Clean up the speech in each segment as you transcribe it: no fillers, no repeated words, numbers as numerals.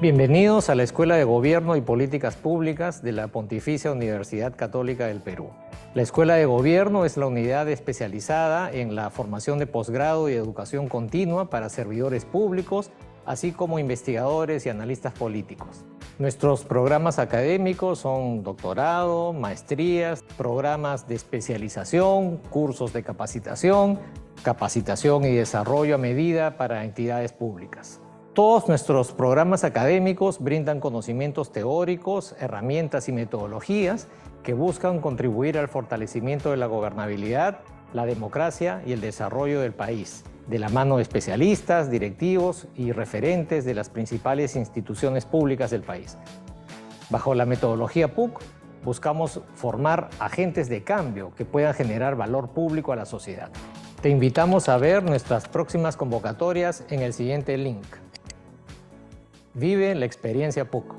Bienvenidos a la Escuela de Gobierno y Políticas Públicas de la Pontificia Universidad Católica del Perú. La Escuela de Gobierno es la unidad especializada en la formación de posgrado y educación continua para servidores públicos, así como investigadores y analistas políticos. Nuestros programas académicos son doctorado, maestrías, programas de especialización, cursos de capacitación y desarrollo a medida para entidades públicas. Todos nuestros programas académicos brindan conocimientos teóricos, herramientas y metodologías que buscan contribuir al fortalecimiento de la gobernabilidad, la democracia y el desarrollo del país, de la mano de especialistas, directivos y referentes de las principales instituciones públicas del país. Bajo la metodología PUC, buscamos formar agentes de cambio que puedan generar valor público a la sociedad. Te invitamos a ver nuestras próximas convocatorias en el siguiente link. Vive la experiencia PUC.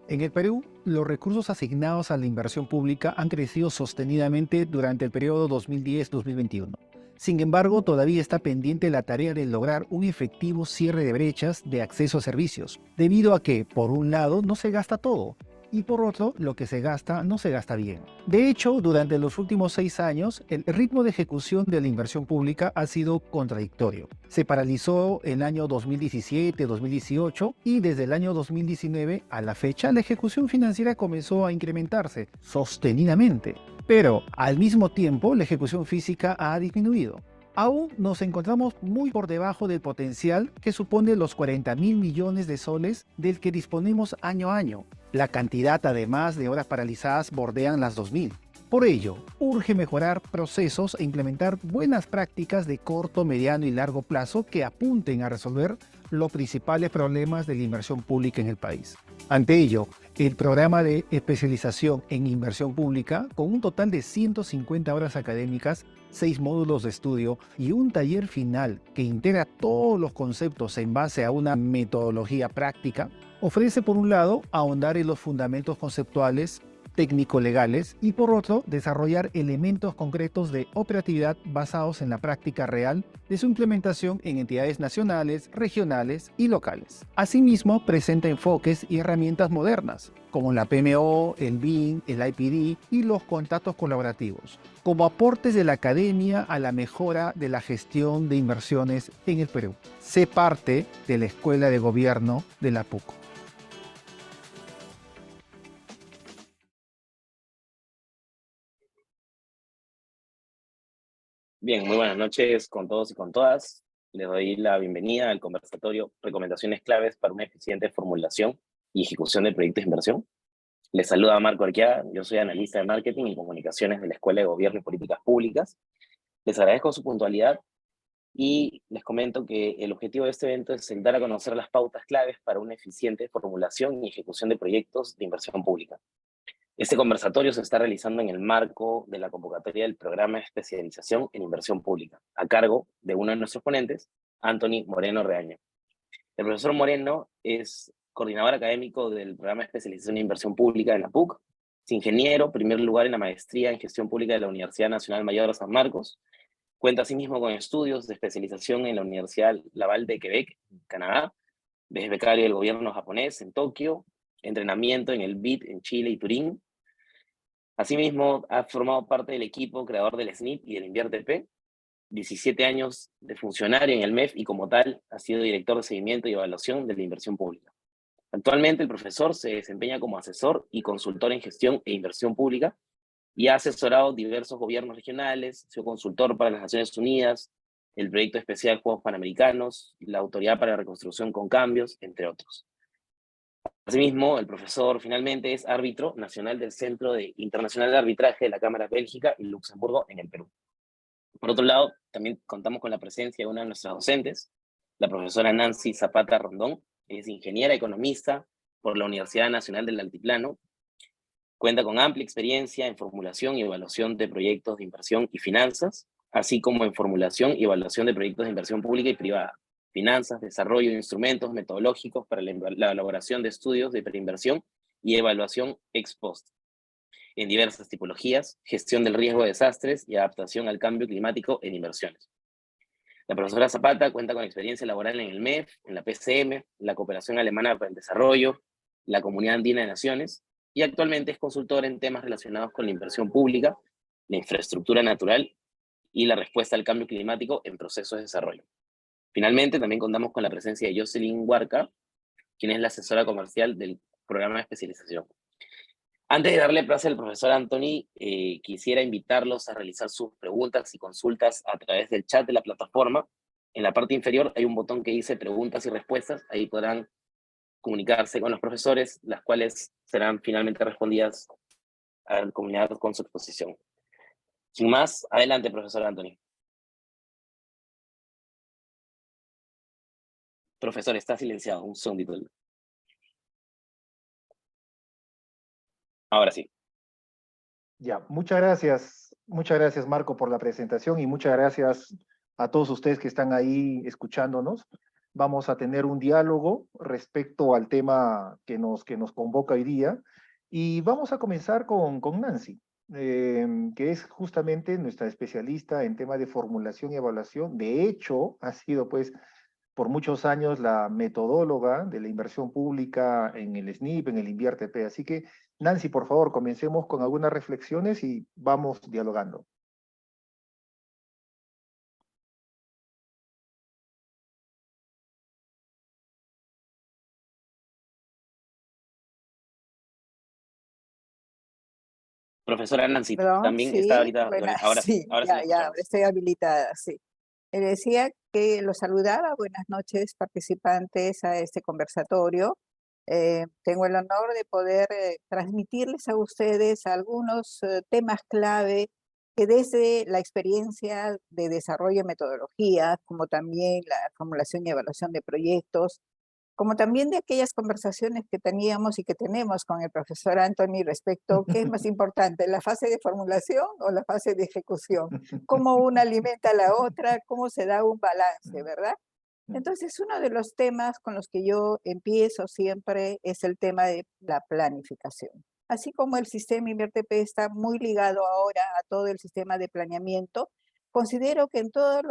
En el Perú, los recursos asignados a la inversión pública han crecido sostenidamente durante el periodo 2010-2021. Sin embargo, todavía está pendiente la tarea de lograr un efectivo cierre de brechas de acceso a servicios, debido a que, por un lado, no se gasta todo, y por otro, lo que se gasta no se gasta bien. De hecho, durante los últimos 6 años, el ritmo de ejecución de la inversión pública ha sido contradictorio. Se paralizó el año 2017-2018 y desde el año 2019 a la fecha la ejecución financiera comenzó a incrementarse sostenidamente. Pero, al mismo tiempo, la ejecución física ha disminuido. Aún nos encontramos muy por debajo del potencial que supone los 40.000 millones de soles del que disponemos año a año. La cantidad, además de horas paralizadas, bordean las 2.000. Por ello, urge mejorar procesos e implementar buenas prácticas de corto, mediano y largo plazo que apunten a resolver los principales problemas de la inversión pública en el país. Ante ello, el programa de especialización en inversión pública, con un total de 150 horas académicas, 6 módulos de estudio y un taller final que integra todos los conceptos en base a una metodología práctica, ofrece por un lado ahondar en los fundamentos conceptuales, técnico-legales y por otro desarrollar elementos concretos de operatividad basados en la práctica real de su implementación en entidades nacionales, regionales y locales. Asimismo, presenta enfoques y herramientas modernas como la PMO, el BIM, el IPD y los contratos colaborativos, como aportes de la academia a la mejora de la gestión de inversiones en el Perú. Sé parte de la Escuela de Gobierno de la PUC. Bien, muy buenas noches con todos y con todas. Les doy la bienvenida al conversatorio Recomendaciones claves para una eficiente formulación y ejecución de proyectos de inversión. Les saluda Marco Arqueada, yo soy analista de marketing y comunicaciones de la Escuela de Gobierno y Políticas Públicas. Les agradezco su puntualidad y les comento que el objetivo de este evento es dar a conocer las pautas claves para una eficiente formulación y ejecución de proyectos de inversión pública. Este conversatorio se está realizando en el marco de la convocatoria del programa de especialización en inversión pública, a cargo de uno de nuestros ponentes, Anthony Moreno Reaño. El profesor Moreno es coordinador académico del programa de especialización en inversión pública de la PUC, es ingeniero, primer lugar en la maestría en gestión pública de la Universidad Nacional Mayor de San Marcos, cuenta asimismo con estudios de especialización en la Universidad Laval de Quebec, Canadá, es becario del gobierno japonés en Tokio, entrenamiento en el BID en Chile y Turín. Asimismo, ha formado parte del equipo creador del SNIP y del InvierteP, 17 años de funcionario en el MEF y como tal ha sido director de seguimiento y evaluación de la inversión pública. Actualmente el profesor se desempeña como asesor y consultor en gestión e inversión pública y ha asesorado diversos gobiernos regionales, ha sido consultor para las Naciones Unidas, el proyecto especial Juegos Panamericanos, la Autoridad para la Reconstrucción con Cambios, entre otros. Asimismo, el profesor finalmente es árbitro nacional del Centro Internacional de Arbitraje de la Cámara Bélgica y Luxemburgo en el Perú. Por otro lado, también contamos con la presencia de una de nuestras docentes, la profesora Nancy Zapata Rondón. Es ingeniera economista por la Universidad Nacional del Altiplano. Cuenta con amplia experiencia en formulación y evaluación de proyectos de inversión y finanzas, así como en formulación y evaluación de proyectos de inversión pública y privada, finanzas, desarrollo de instrumentos metodológicos para la elaboración de estudios de preinversión y evaluación ex post, en diversas tipologías, gestión del riesgo de desastres y adaptación al cambio climático en inversiones. La profesora Zapata cuenta con experiencia laboral en el MEF, en la PCM, la Cooperación Alemana para el Desarrollo, la Comunidad Andina de Naciones, y actualmente es consultora en temas relacionados con la inversión pública, la infraestructura natural y la respuesta al cambio climático en procesos de desarrollo. Finalmente, también contamos con la presencia de Jocelyn Huarca, quien es la asesora comercial del programa de especialización. Antes de darle plazo al profesor Anthony, quisiera invitarlos a realizar sus preguntas y consultas a través del chat de la plataforma. En la parte inferior hay un botón que dice preguntas y respuestas. Ahí podrán comunicarse con los profesores, las cuales serán finalmente respondidas al comunidad con su exposición. Sin más, adelante, profesor Anthony. Profesor, está silenciado, un segundito. Ahora sí. Ya, muchas gracias Marco por la presentación y muchas gracias a todos ustedes que están ahí escuchándonos. Vamos a tener un diálogo respecto al tema que nos convoca hoy día y vamos a comenzar con Nancy, que es justamente nuestra especialista en tema de formulación y evaluación. De hecho, ha sido pues por muchos años la metodóloga de la inversión pública en el SNIP, en el INVIERTE-P. Así que, Nancy, por favor, comencemos con algunas reflexiones y vamos dialogando. Profesora Nancy, Perdón, también está sí, ahorita, buenas, ahora sí, sí, ahora sí ya, la ya, escuchamos. estoy habilitada, sí. Le decía que los saludaba, buenas noches participantes a este conversatorio. Tengo el honor de poder transmitirles a ustedes algunos temas clave que desde la experiencia de desarrollo de metodologías, como también la formulación y evaluación de proyectos, como también de aquellas conversaciones que teníamos y que tenemos con el profesor Anthony respecto qué es más importante, la fase de formulación o la fase de ejecución, cómo una alimenta a la otra, cómo se da un balance, ¿verdad? Entonces, uno de los temas con los que yo empiezo siempre es el tema de la planificación. Así como el sistema INVIERTE-P está muy ligado ahora a todo el sistema de planeamiento, considero que en todas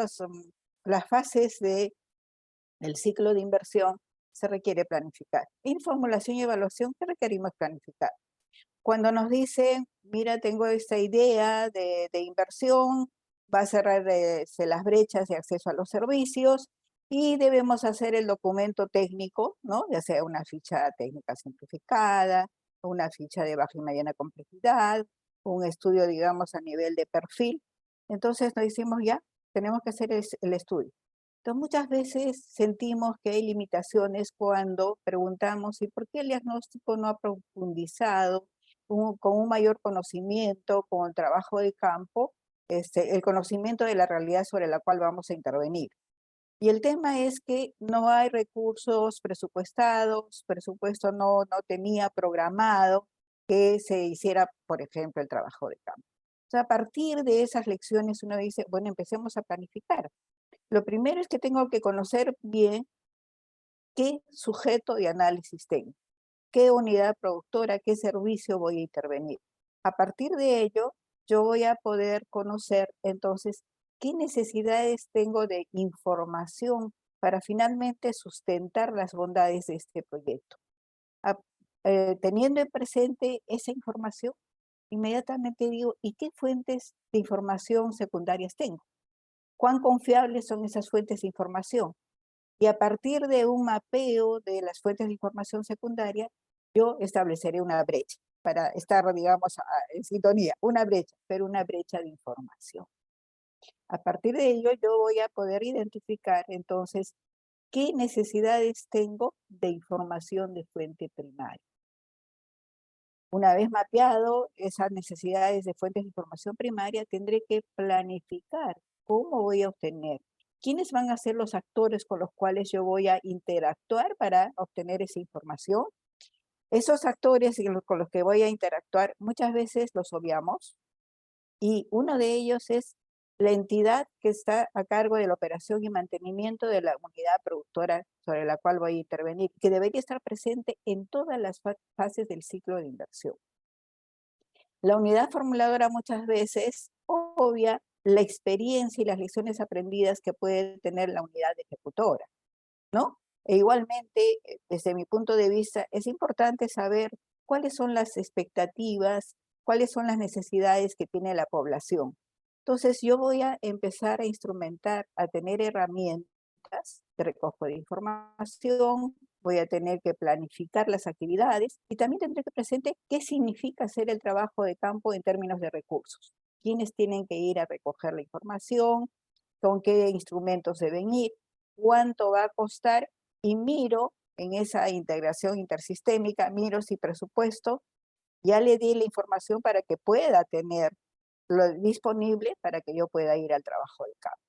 las fases del ciclo de inversión se requiere planificar. En formulación y evaluación, ¿qué requerimos planificar? Cuando nos dicen, mira, tengo esta idea de inversión, va a cerrarse las brechas de acceso a los servicios y debemos hacer el documento técnico, ¿no? Ya sea una ficha técnica simplificada, una ficha de baja y mediana complejidad, un estudio, digamos, a nivel de perfil. Entonces nos decimos ya, tenemos que hacer el estudio. Entonces, muchas veces sentimos que hay limitaciones cuando preguntamos, ¿y por qué el diagnóstico no ha profundizado con un mayor conocimiento, con el trabajo de campo, el conocimiento de la realidad sobre la cual vamos a intervenir? Y el tema es que no hay recursos presupuestados, presupuesto no tenía programado que se hiciera, por ejemplo, el trabajo de campo. O sea, a partir de esas lecciones uno dice, bueno, empecemos a planificar. Lo primero es que tengo que conocer bien qué sujeto de análisis tengo, qué unidad productora, qué servicio voy a intervenir. A partir de ello, yo voy a poder conocer entonces qué necesidades tengo de información para finalmente sustentar las bondades de este proyecto. Teniendo en presente esa información, inmediatamente digo, ¿y qué fuentes de información secundarias tengo? ¿Cuán confiables son esas fuentes de información? Y a partir de un mapeo de las fuentes de información secundaria, yo estableceré una brecha para estar, digamos, en sintonía, una brecha, pero una brecha de información. A partir de ello, yo voy a poder identificar entonces qué necesidades tengo de información de fuente primaria. Una vez mapeado esas necesidades de fuentes de información primaria, tendré que planificar cómo voy a obtener, quiénes van a ser los actores con los cuales yo voy a interactuar para obtener esa información. Esos actores con los que voy a interactuar muchas veces los obviamos y uno de ellos es la entidad que está a cargo de la operación y mantenimiento de la unidad productora sobre la cual voy a intervenir, que debería estar presente en todas las fases del ciclo de inversión. La unidad formuladora muchas veces obvia la experiencia y las lecciones aprendidas que puede tener la unidad ejecutora, ¿no? E igualmente, desde mi punto de vista, es importante saber cuáles son las expectativas, cuáles son las necesidades que tiene la población. Entonces, yo voy a empezar a instrumentar, a tener herramientas de recojo de información, voy a tener que planificar las actividades y también tendré que presente qué significa hacer el trabajo de campo en términos de recursos. Quiénes tienen que ir a recoger la información, con qué instrumentos deben ir, cuánto va a costar y miro en esa integración intersistémica, miro si presupuesto, ya le di la información para que pueda tener lo disponible para que yo pueda ir al trabajo de campo.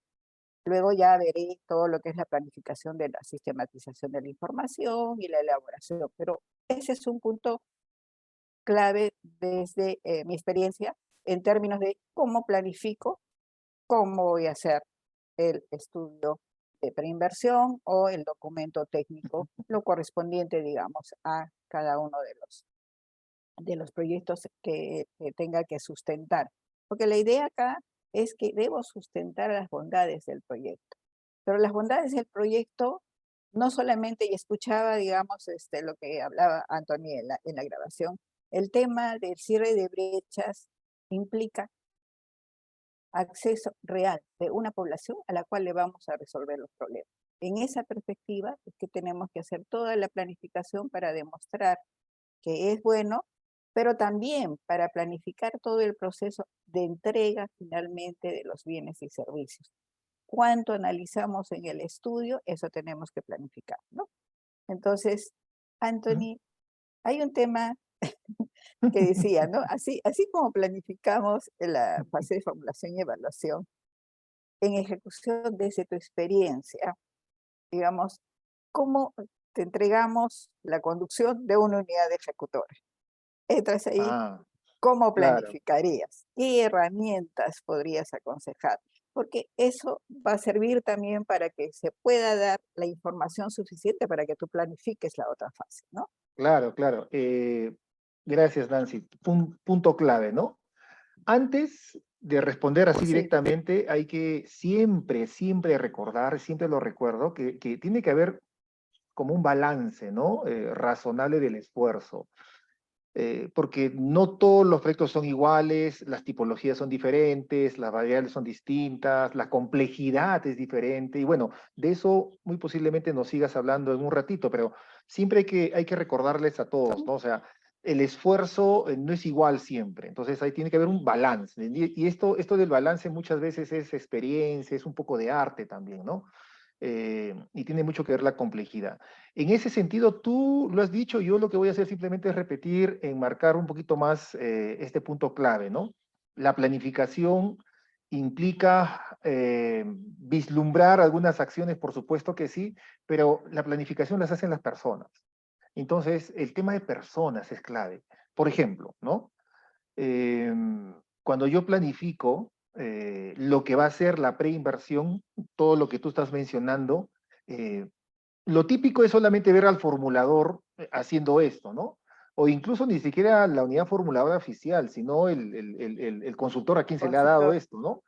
Luego ya veré todo lo que es la planificación de la sistematización de la información y la elaboración, pero ese es un punto clave desde mi experiencia en términos de cómo planifico, cómo voy a hacer el estudio de preinversión o el documento técnico, lo correspondiente, digamos, a cada uno de los proyectos que tenga que sustentar. Porque la idea acá es que debo sustentar las bondades del proyecto. Pero las bondades del proyecto, no solamente, y escuchaba, digamos, lo que hablaba Anthony en la grabación, el tema del cierre de brechas implica acceso real de una población a la cual le vamos a resolver los problemas. En esa perspectiva es que tenemos que hacer toda la planificación para demostrar que es bueno, pero también para planificar todo el proceso de entrega finalmente de los bienes y servicios. Cuánto analizamos en el estudio, eso tenemos que planificar, ¿no? Entonces, Anthony, hay un tema que decía, ¿no? Así como planificamos la fase de formulación y evaluación, en ejecución desde tu experiencia, digamos, ¿cómo te entregamos la conducción de una unidad ejecutora? Entras ahí, Ah, ¿cómo claro. planificarías? ¿Qué herramientas podrías aconsejar? Porque eso va a servir también para que se pueda dar la información suficiente para que tú planifiques la otra fase, ¿no? Claro, claro. Gracias, Nancy. Punto clave, ¿no? Antes de responder así Sí. directamente, hay que siempre, siempre recordar, siempre lo recuerdo, que tiene que haber como un balance, ¿no? Razonable del esfuerzo. Porque no todos los proyectos son iguales, las tipologías son diferentes, las variables son distintas, la complejidad es diferente, y bueno, de eso muy posiblemente nos sigas hablando en un ratito, pero siempre hay que recordarles a todos, ¿no? O sea, el esfuerzo no es igual siempre, entonces ahí tiene que haber un balance, y esto del balance muchas veces es experiencia, es un poco de arte también, ¿no? Y tiene mucho que ver la complejidad. En ese sentido, tú lo has dicho, yo lo que voy a hacer simplemente es repetir, enmarcar un poquito más este punto clave, ¿no? La planificación implica vislumbrar algunas acciones, por supuesto que sí, pero la planificación las hacen las personas. Entonces, el tema de personas es clave. Por ejemplo, ¿no? Eh, Cuando yo planifico lo que va a ser la preinversión, todo lo que tú estás mencionando, eh, lo típico es solamente ver al formulador haciendo esto, ¿no? O incluso ni siquiera la unidad formuladora oficial, sino el consultor a quien se le ha dado Consultor. esto, ¿no?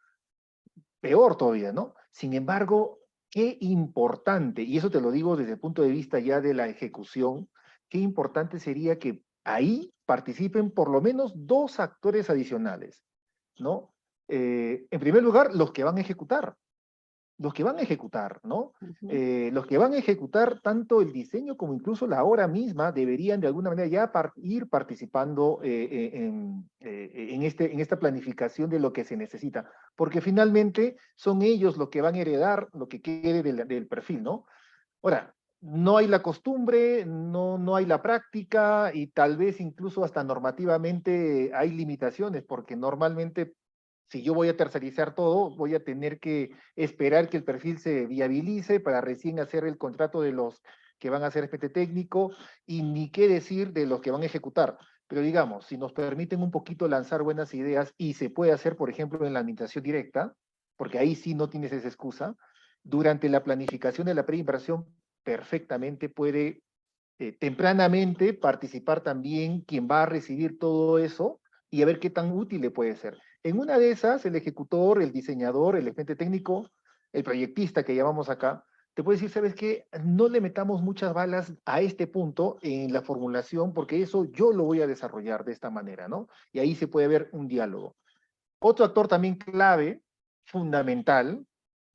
Peor todavía, ¿no? Sin embargo, qué importante, y eso te lo digo desde el punto de vista ya de la ejecución, qué importante sería que ahí participen por lo menos dos actores adicionales, ¿no? En primer lugar, los que van a ejecutar, ¿no? Ujú. Los que van a ejecutar tanto el diseño como incluso la obra misma deberían de alguna manera ya ir participando en esta planificación de lo que se necesita, porque finalmente son ellos los que van a heredar lo que quede del perfil, ¿no? Ahora, no hay la costumbre, no hay la práctica y tal vez incluso hasta normativamente hay limitaciones, porque normalmente si yo voy a tercerizar todo, voy a tener que esperar que el perfil se viabilice para recién hacer el contrato de los que van a hacer PT técnico y ni qué decir de los que van a ejecutar. Pero digamos, si nos permiten un poquito lanzar buenas ideas y se puede hacer, por ejemplo, en la administración directa, porque ahí sí no tienes esa excusa, durante la planificación de la preinversión perfectamente puede tempranamente participar también quien va a recibir todo eso y a ver qué tan útil le puede ser. En una de esas, el ejecutor, el diseñador, el agente técnico, el proyectista que llamamos acá, te puede decir, ¿sabes qué? No le metamos muchas balas a este punto en la formulación, porque eso yo lo voy a desarrollar de esta manera, ¿no? Y ahí se puede ver un diálogo. Otro actor también clave, fundamental,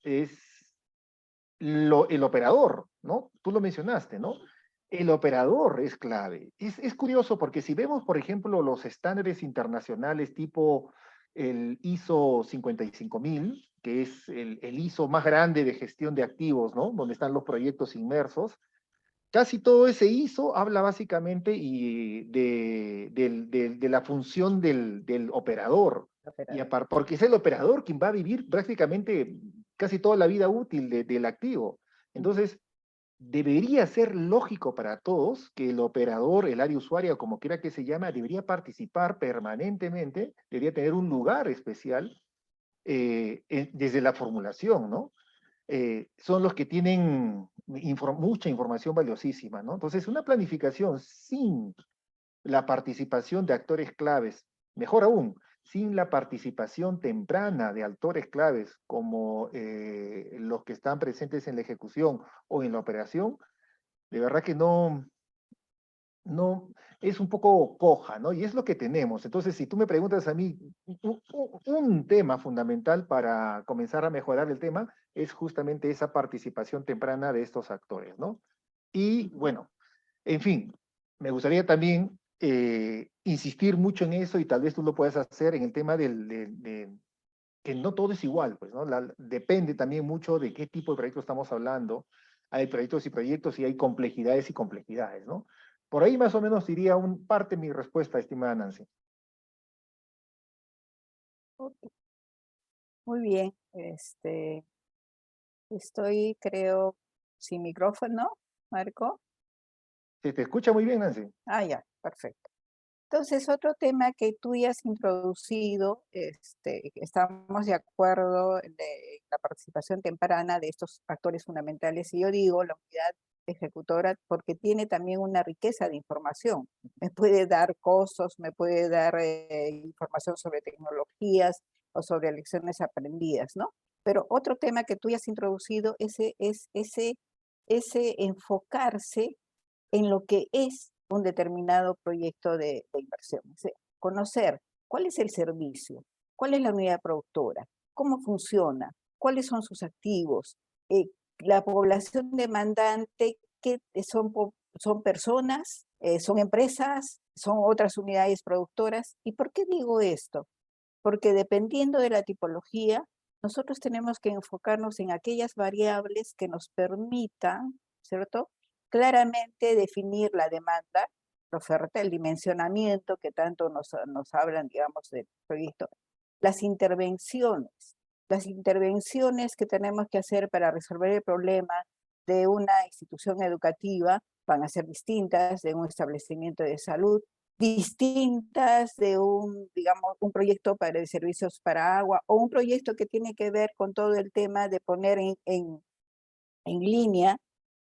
es el operador, ¿no? Tú lo mencionaste, ¿no? El operador es clave. Es curioso porque si vemos, por ejemplo, los estándares internacionales tipo el ISO 55000, que es el ISO más grande de gestión de activos, ¿no? Donde están los proyectos inmersos, casi todo ese ISO habla básicamente de la función del operador. Y Operador. porque es el operador quien va a vivir prácticamente casi toda la vida útil del activo. Entonces, debería ser lógico para todos que el operador, el área usuaria, como quiera que se llame, debería participar permanentemente, debería tener un lugar especial desde la formulación, ¿no? Son los que tienen mucha información valiosísima, ¿no? Entonces, una planificación sin la participación de actores claves, mejor aún, sin la participación temprana de actores claves como los que están presentes en la ejecución o en la operación, de verdad que no, es un poco coja, ¿no? Y es lo que tenemos. Entonces, si tú me preguntas a mí, un tema fundamental para comenzar a mejorar el tema es justamente esa participación temprana de estos actores, ¿no? Y bueno, en fin, me gustaría también insistir mucho en eso y tal vez tú lo puedas hacer en el tema que no todo es igual, pues, ¿no? Depende también mucho de qué tipo de proyecto estamos hablando. Hay proyectos y proyectos y hay complejidades y complejidades, ¿no? Por ahí más o menos diría parte de mi respuesta, estimada Nancy. Ok, muy bien. Estoy, creo, sin micrófono, Marco. ¿Se te escucha muy bien, Nancy? Ah, ya, perfecto. Entonces, otro tema que tú ya has introducido, estamos de acuerdo de la participación temprana de estos actores fundamentales, y yo digo la unidad ejecutora porque tiene también una riqueza de información. Me puede dar costos, me puede dar información sobre tecnologías o sobre lecciones aprendidas, ¿no? Pero otro tema que tú ya has introducido es ese enfocarse en lo que es un determinado proyecto de inversión. O sea, conocer cuál es el servicio, cuál es la unidad productora, cómo funciona, cuáles son sus activos, la población demandante, que son personas, son empresas, son otras unidades productoras. ¿Y por qué digo esto? Porque dependiendo de la tipología, nosotros tenemos que enfocarnos en aquellas variables que nos permitan, ¿cierto?, claramente definir la demanda, la oferta, el dimensionamiento que tanto nos hablan, digamos, del proyecto, las intervenciones que tenemos que hacer para resolver el problema de una institución educativa van a ser distintas de un establecimiento de salud, distintas de digamos, un proyecto de servicios para agua, o un proyecto que tiene que ver con todo el tema de poner en línea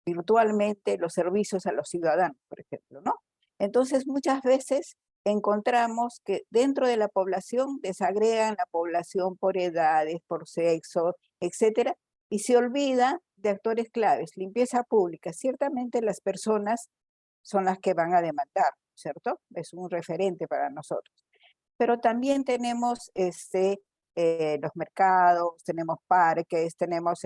virtualmente los servicios a los ciudadanos, por ejemplo, ¿no? Entonces, muchas veces encontramos que dentro de la población desagregan la población por edades, por sexo, etcétera, y se olvida de actores claves. Limpieza pública, ciertamente las personas son las que van a demandar, ¿cierto? Es un referente para nosotros. Pero también tenemos los mercados, tenemos parques, tenemos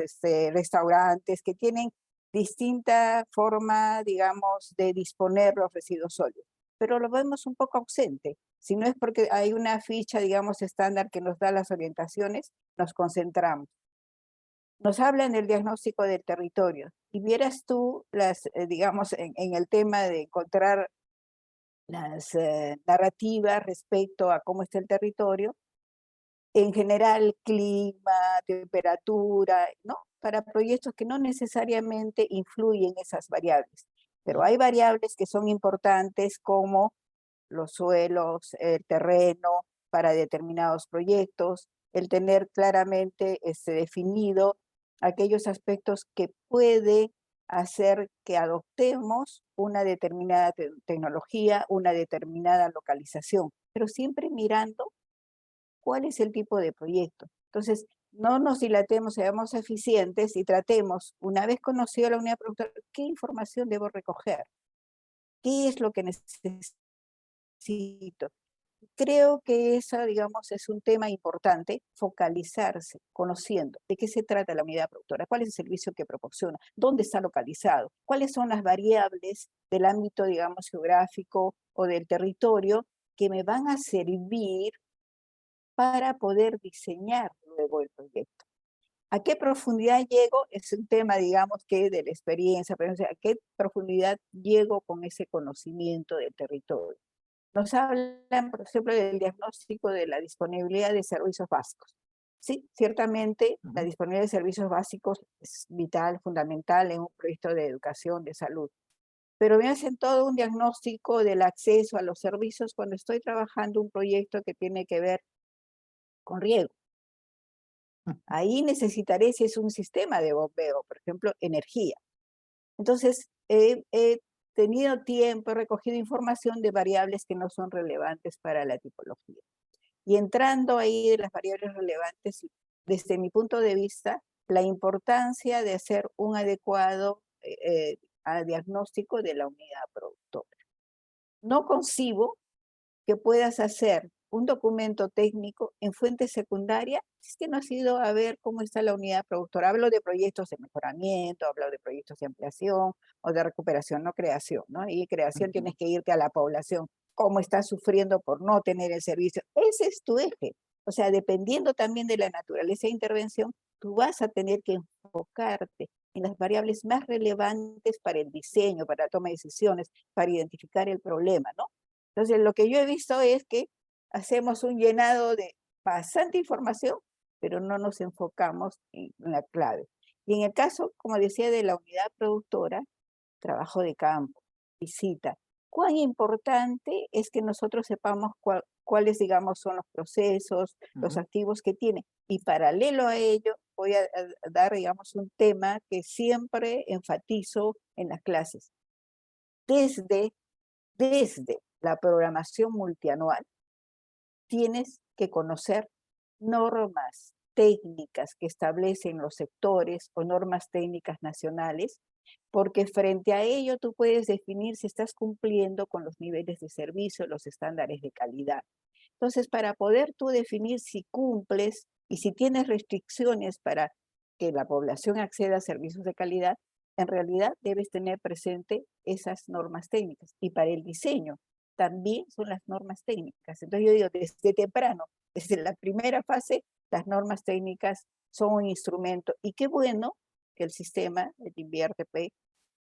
restaurantes que tienen distinta forma, digamos, de disponer los residuos sólidos. Pero lo vemos un poco ausente. Si no es porque hay una ficha, digamos, estándar que nos da las orientaciones, nos concentramos. Nos hablan del diagnóstico del territorio. Y vieras tú, digamos, en el tema de encontrar las narrativas respecto a cómo está el territorio, en general clima, temperatura, ¿no? Para proyectos que no necesariamente influyen esas variables, pero hay variables que son importantes como los suelos, el terreno para determinados proyectos, el tener claramente definido aquellos aspectos que puede hacer que adoptemos una determinada tecnología, una determinada localización, pero siempre mirando cuál es el tipo de proyecto. Entonces, no nos dilatemos, seamos eficientes y tratemos, una vez conocido la unidad productora, ¿qué información debo recoger? ¿Qué es lo que necesito? Creo que esa, digamos, es un tema importante, focalizarse, conociendo de qué se trata la unidad productora, cuál es el servicio que proporciona, dónde está localizado, cuáles son las variables del ámbito, digamos, geográfico o del territorio que me van a servir para poder diseñar luego el proyecto. ¿A qué profundidad llego? Es un tema, digamos, que de la experiencia, pero o sea, ¿a qué profundidad llego con ese conocimiento del territorio? Nos hablan, por ejemplo, del diagnóstico de la disponibilidad de servicios básicos. Sí, ciertamente la disponibilidad de servicios básicos es vital, fundamental en un proyecto de educación, de salud. Pero me hacen todo un diagnóstico del acceso a los servicios cuando estoy trabajando un proyecto que tiene que ver con riego. Ahí necesitaré, si es un sistema de bombeo, por ejemplo, energía. Entonces, he tenido tiempo, he recogido información de variables que no son relevantes para la tipología. Y entrando ahí de las variables relevantes, desde mi punto de vista, la importancia de hacer un adecuado diagnóstico de la unidad productora. No concibo que puedas hacer un documento técnico en fuente secundaria si es que no has ido a ver cómo está la unidad productora. Hablo de proyectos de mejoramiento, hablo de proyectos de ampliación o de recuperación, no creación, ¿no? Y creación tienes que irte a la población, cómo está sufriendo por no tener el servicio. Ese es tu eje. O sea, dependiendo también de la naturaleza de intervención, tú vas a tener que enfocarte en las variables más relevantes para el diseño, para la toma de decisiones, para identificar el problema, ¿no? Entonces, lo que yo he visto es que hacemos un llenado de bastante información, pero no nos enfocamos en la clave. Y en el caso, como decía, de la unidad productora, trabajo de campo, visita. Cuán importante es que nosotros sepamos cuáles, digamos, son los procesos, los activos que tiene. Y paralelo a ello, voy a dar, digamos, un tema que siempre enfatizo en las clases. Desde la programación multianual, tienes que conocer normas técnicas que establecen los sectores o normas técnicas nacionales, porque frente a ello tú puedes definir si estás cumpliendo con los niveles de servicio, los estándares de calidad. Entonces, para poder tú definir si cumples y si tienes restricciones para que la población acceda a servicios de calidad, en realidad debes tener presente esas normas técnicas. Y para el diseño también son las normas técnicas. Entonces yo digo, desde temprano, desde la primera fase, las normas técnicas son un instrumento. Y qué bueno que el sistema, el INVIERTP,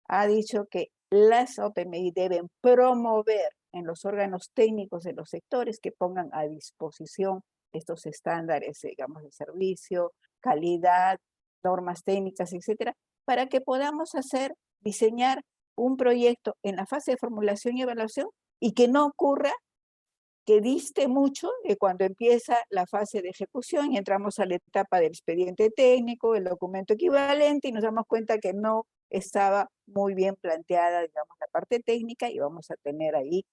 ha dicho que las OPMI deben promover en los órganos técnicos de los sectores que pongan a disposición estos estándares, digamos, de servicio, calidad, normas técnicas, etcétera, para que podamos diseñar un proyecto en la fase de formulación y evaluación y que no ocurra que diste mucho de cuando empieza la fase de ejecución y entramos a la etapa del expediente técnico, el documento equivalente y nos damos cuenta que no estaba muy bien planteada, digamos, la parte técnica y vamos a tener ahí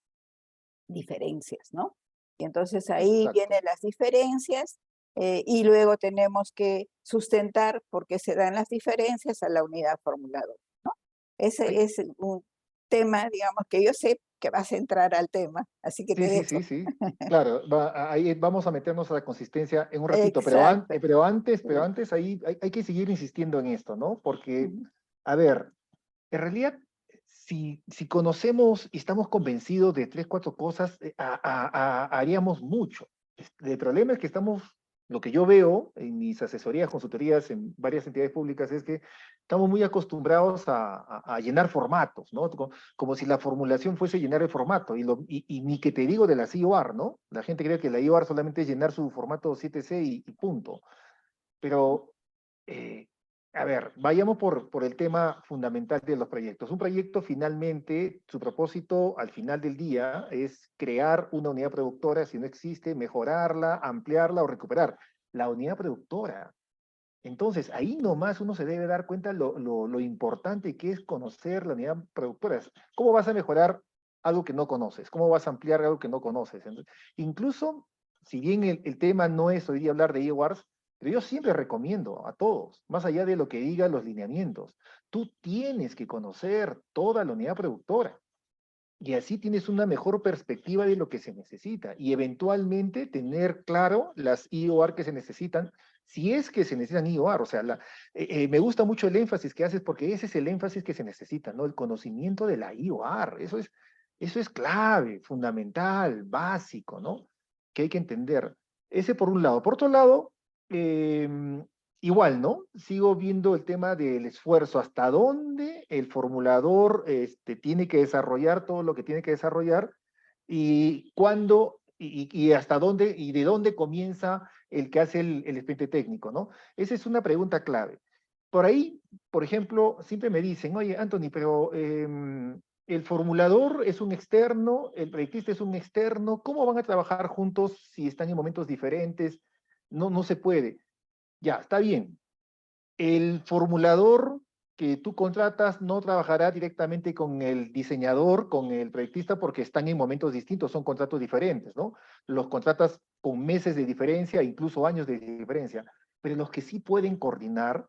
diferencias, ¿no? Y entonces ahí vienen las diferencias y luego tenemos que sustentar por qué se dan las diferencias a la unidad formuladora, ¿no? Ese es un tema, digamos, que yo sé que vas a entrar al tema, así que te dejo. Sí. Claro, ahí vamos a meternos a la consistencia en un ratito, Exacto. pero antes ahí hay que seguir insistiendo en esto, ¿no? Porque, a ver, en realidad, si conocemos y estamos convencidos de 3, 4 cosas, haríamos mucho. El problema es que lo que yo veo en mis asesorías, consultorías en varias entidades públicas es que estamos muy acostumbrados a llenar formatos, ¿no? Como si la formulación fuese llenar el formato, y ni que te digo de las IOR, ¿no? La gente cree que la IOR solamente es llenar su formato 7C y punto. Pero a ver, vayamos por el tema fundamental de los proyectos. Un proyecto finalmente, su propósito al final del día es crear una unidad productora, si no existe, mejorarla, ampliarla o recuperar. La unidad productora. Entonces, ahí nomás uno se debe dar cuenta lo importante que es conocer la unidad productora. ¿Cómo vas a mejorar algo que no conoces? ¿Cómo vas a ampliar algo que no conoces? Entonces, incluso si bien el tema no es hoy día hablar de IOARs, pero yo siempre recomiendo a todos, más allá de lo que digan los lineamientos, tú tienes que conocer toda la unidad productora. Y así tienes una mejor perspectiva de lo que se necesita y eventualmente tener claro las IOR que se necesitan, si es que se necesitan IOR. O sea, me gusta mucho el énfasis que haces porque ese es el énfasis que se necesita, ¿no? El conocimiento de la IOR. Eso es clave, fundamental, básico, ¿no? Que hay que entender. Ese por un lado. Por otro lado, igual, ¿no? Sigo viendo el tema del esfuerzo, hasta dónde el formulador tiene que desarrollar todo lo que tiene que desarrollar y cuándo y hasta dónde y de dónde comienza el que hace el expediente técnico, ¿no? Esa es una pregunta clave. Por ahí, por ejemplo, siempre me dicen, oye, Anthony, pero el formulador es un externo, el proyectista es un externo, ¿cómo van a trabajar juntos si están en momentos diferentes? No, no se puede. Ya, está bien. El formulador que tú contratas no trabajará directamente con el diseñador, con el proyectista, porque están en momentos distintos, son contratos diferentes, ¿no? Los contratas con meses de diferencia, incluso años de diferencia, pero los que sí pueden coordinar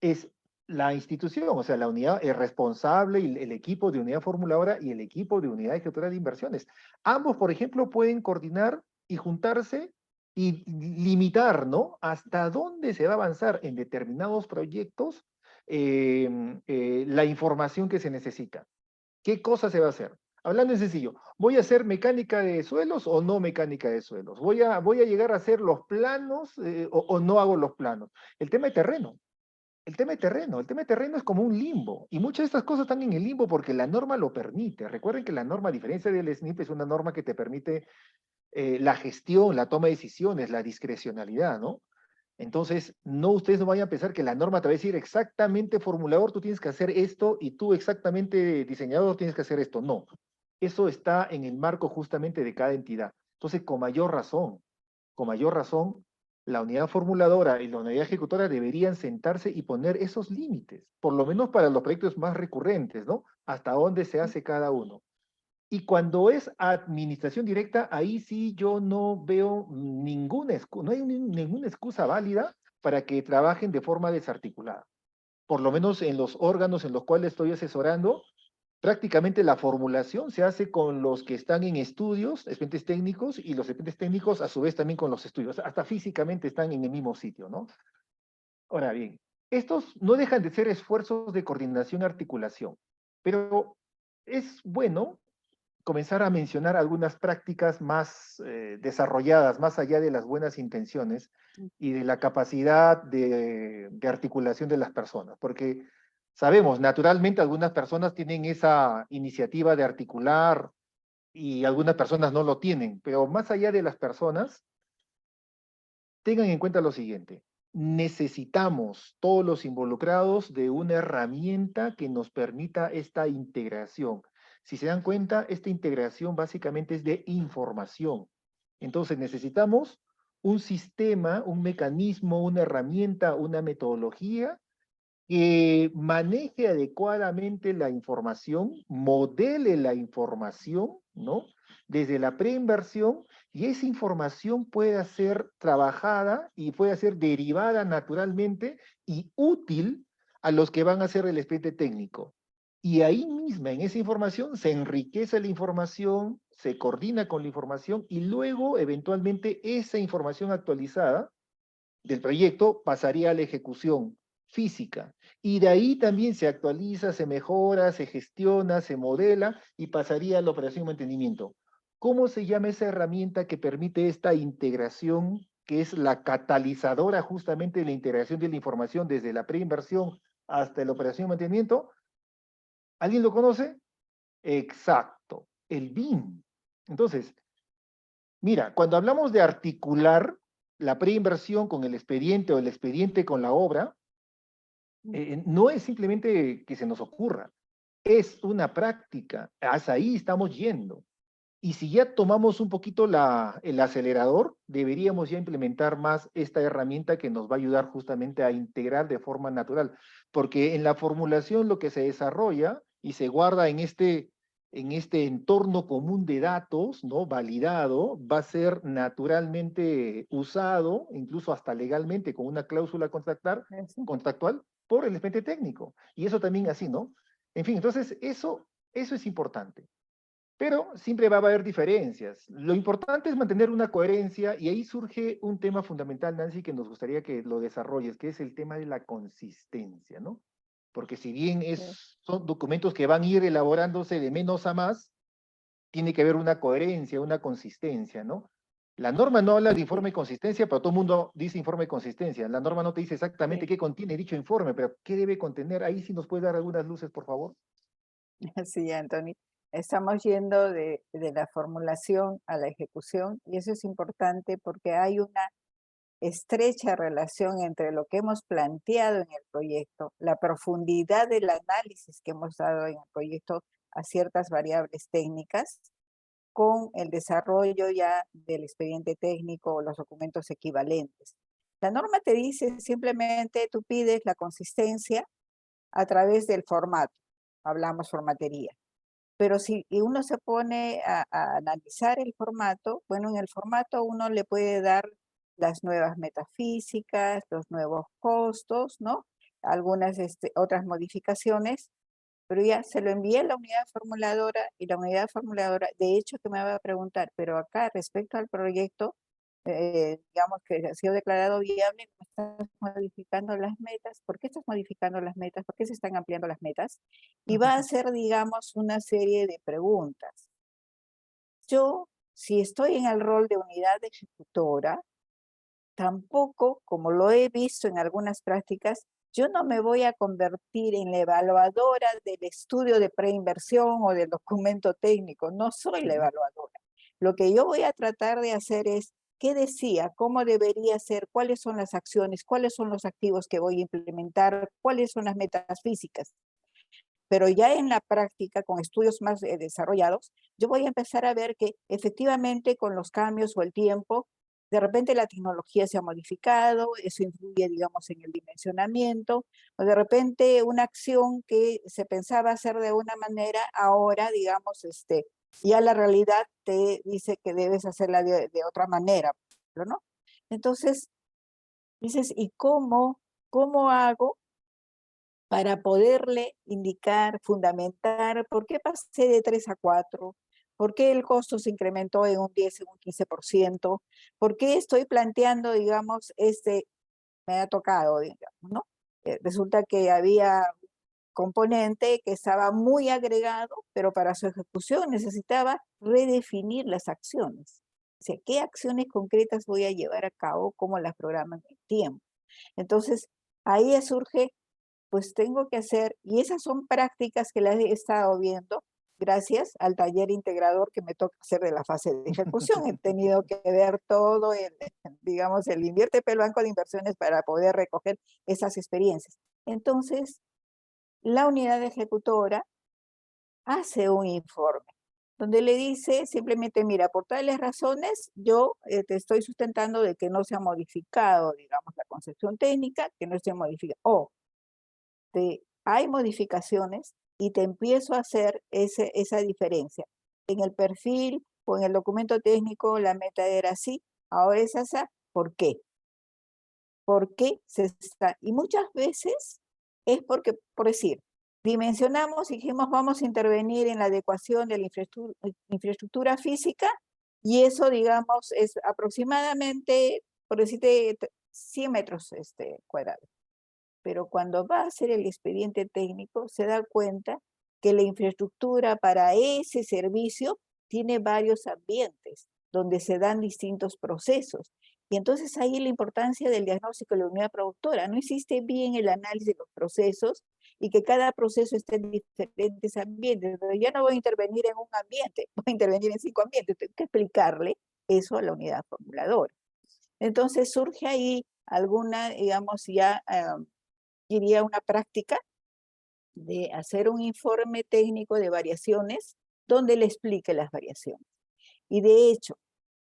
es la institución, o sea, la unidad, el responsable y el equipo de unidad formuladora y el equipo de unidad ejecutora de inversiones. Ambos, por ejemplo, pueden coordinar y juntarse y limitar, ¿no? Hasta dónde se va a avanzar en determinados proyectos la información que se necesita. ¿Qué cosa se va a hacer? Hablando en sencillo, ¿voy a hacer mecánica de suelos o no mecánica de suelos? ¿Voy a llegar a hacer los planos o no hago los planos? El tema de terreno. El tema de terreno es como un limbo, y muchas de estas cosas están en el limbo porque la norma lo permite. Recuerden que la norma, a diferencia del SNIP, es una norma que te permite la gestión, la toma de decisiones, la discrecionalidad, ¿no? Entonces, no, ustedes no vayan a pensar que la norma te va a decir exactamente, formulador, tú tienes que hacer esto, y tú exactamente, diseñador, tienes que hacer esto. No, eso está en el marco justamente de cada entidad. Entonces, con mayor razón, la unidad formuladora y la unidad ejecutora deberían sentarse y poner esos límites, por lo menos para los proyectos más recurrentes, ¿no? Hasta dónde se hace cada uno. Y cuando es administración directa, ahí sí yo no veo ninguna excusa, no hay ninguna excusa válida para que trabajen de forma desarticulada. Por lo menos en los órganos en los cuales estoy asesorando, prácticamente la formulación se hace con los que están en estudios, expedientes técnicos, y los expedientes técnicos a su vez también con los estudios, hasta físicamente están en el mismo sitio, ¿no? Ahora bien, estos no dejan de ser esfuerzos de coordinación y articulación, pero es bueno comenzar a mencionar algunas prácticas más desarrolladas, más allá de las buenas intenciones y de la capacidad de articulación de las personas, porque sabemos, naturalmente algunas personas tienen esa iniciativa de articular y algunas personas no lo tienen, pero más allá de las personas, tengan en cuenta lo siguiente: necesitamos todos los involucrados de una herramienta que nos permita esta integración. Si se dan cuenta, esta integración básicamente es de información. Entonces necesitamos un sistema, un mecanismo, una herramienta, una metodología que maneje adecuadamente la información, modele la información, ¿no? Desde la preinversión, y esa información pueda ser trabajada y pueda ser derivada naturalmente y útil a los que van a hacer el expediente técnico. Y ahí misma, en esa información, se enriquece la información, se coordina con la información y luego, eventualmente, esa información actualizada del proyecto pasaría a la ejecución física. Y de ahí también se actualiza, se mejora, se gestiona, se modela y pasaría a la operación y mantenimiento. ¿Cómo se llama esa herramienta que permite esta integración, que es la catalizadora justamente de la integración de la información desde la preinversión hasta la operación y mantenimiento? ¿Alguien lo conoce? Exacto, el BIM. Entonces, mira, cuando hablamos de articular la preinversión con el expediente o el expediente con la obra, no es simplemente que se nos ocurra, es una práctica, hasta ahí estamos yendo. Y si ya tomamos un poquito el acelerador, deberíamos ya implementar más esta herramienta que nos va a ayudar justamente a integrar de forma natural, porque en la formulación lo que se desarrolla y se guarda en este en este entorno común de datos, ¿no? Validado, va a ser naturalmente usado, incluso hasta legalmente, con una cláusula contractual, por el expediente técnico. Y eso también así, ¿no? En fin, entonces eso es importante. Pero siempre va a haber diferencias. Lo importante es mantener una coherencia y ahí surge un tema fundamental, Nancy, que nos gustaría que lo desarrolles, que es el tema de la consistencia, ¿no? Porque si bien son documentos que van a ir elaborándose de menos a más, tiene que haber una coherencia, una consistencia, ¿no? La norma no habla de informe de consistencia, pero todo el mundo dice informe de consistencia. La norma no te dice exactamente qué contiene dicho informe, pero qué debe contener. Ahí sí nos puedes dar algunas luces, por favor. Sí, Anthony. Estamos yendo de la formulación a la ejecución y eso es importante porque hay una estrecha relación entre lo que hemos planteado en el proyecto, la profundidad del análisis que hemos dado en el proyecto a ciertas variables técnicas, con el desarrollo ya del expediente técnico o los documentos equivalentes. La norma te dice simplemente tú pides la consistencia a través del formato, hablamos formatería. Pero si uno se pone a analizar el formato, bueno, en el formato uno le puede dar las nuevas metafísicas, los nuevos costos, ¿no? Algunas otras modificaciones, pero ya se lo envié a la unidad formuladora y la unidad formuladora, de hecho, que me va a preguntar, pero acá respecto al proyecto, digamos que ha sido declarado viable, ¿no estás modificando las metas? ¿Por qué estás modificando las metas? ¿Por qué se están ampliando las metas? Y va a hacer, digamos, una serie de preguntas. Yo, si estoy en el rol de unidad ejecutora, tampoco, como lo he visto en algunas prácticas, yo no me voy a convertir en la evaluadora del estudio de preinversión o del documento técnico, no soy la evaluadora. Lo que yo voy a tratar de hacer es, ¿qué decía? ¿Cómo debería ser? ¿Cuáles son las acciones? ¿Cuáles son los activos que voy a implementar? ¿Cuáles son las metas físicas? Pero ya en la práctica, con estudios más desarrollados, yo voy a empezar a ver que efectivamente con los cambios o el tiempo, de repente la tecnología se ha modificado, eso influye, digamos, en el dimensionamiento, o de repente una acción que se pensaba hacer de una manera, ahora, digamos, ya la realidad te dice que debes hacerla de otra manera, ¿no? Entonces, dices, ¿y cómo hago para poderle indicar, fundamentar por qué pasé de 3 a 4, por qué el costo se incrementó en un 10, en un 15%, por qué estoy planteando, digamos, me ha tocado, digamos, ¿no? Resulta que había componente que estaba muy agregado, pero para su ejecución necesitaba redefinir las acciones. O sea, ¿qué acciones concretas voy a llevar a cabo? ¿Cómo las programo en el tiempo? Entonces, ahí surge pues tengo que hacer, y esas son prácticas que las he estado viendo gracias al taller integrador que me toca hacer de la fase de ejecución. He tenido que ver todo digamos, el Inviértete el banco de inversiones para poder recoger esas experiencias. Entonces, la unidad ejecutora hace un informe donde le dice simplemente, mira, por tales razones, yo te estoy sustentando de que no se ha modificado, digamos, la concepción técnica, que no se ha modificado, hay modificaciones y te empiezo a hacer esa diferencia. En el perfil o en el documento técnico la meta era así, ahora es esa, ¿por qué? ¿Por qué se está? Y muchas veces es porque, por decir, dimensionamos y dijimos vamos a intervenir en la adecuación de la infraestructura física y eso, digamos, es aproximadamente, por decirte, 100 metros cuadrados. Pero cuando va a hacer el expediente técnico se da cuenta que la infraestructura para ese servicio tiene varios ambientes donde se dan distintos procesos. Y entonces ahí la importancia del diagnóstico de la unidad productora. No existe bien el análisis de los procesos y que cada proceso esté en diferentes ambientes. Pero yo no voy a intervenir en un ambiente, voy a intervenir en 5 ambientes. Tengo que explicarle eso a la unidad formuladora. Entonces surge ahí alguna, digamos, ya iría una práctica de hacer un informe técnico de variaciones donde le explique las variaciones. Y de hecho,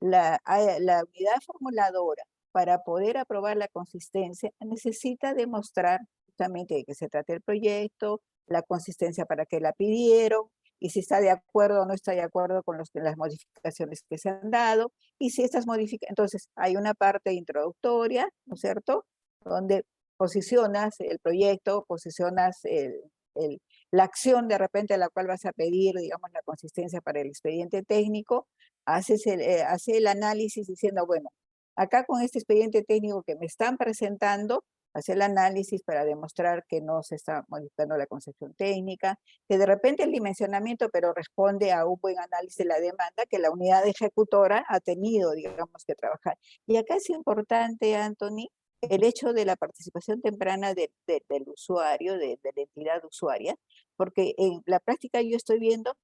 la unidad formuladora, para poder aprobar la consistencia, necesita demostrar justamente de qué se trata el proyecto, la consistencia para qué la pidieron, y si está de acuerdo o no está de acuerdo con las modificaciones que se han dado, y si estas modificaciones, entonces hay una parte introductoria, ¿no es cierto?, donde posicionas el proyecto, posicionas la acción de repente a la cual vas a pedir, digamos, la consistencia para el expediente técnico, hace el análisis diciendo, bueno, acá con este expediente técnico que me están presentando, hace el análisis para demostrar que no se está modificando la concepción técnica, que de repente el dimensionamiento, pero responde a un buen análisis de la demanda que la unidad ejecutora ha tenido, digamos, que trabajar. Y acá es importante, Anthony, el hecho de la participación temprana del usuario, de la entidad usuaria, porque en la práctica yo estoy viendo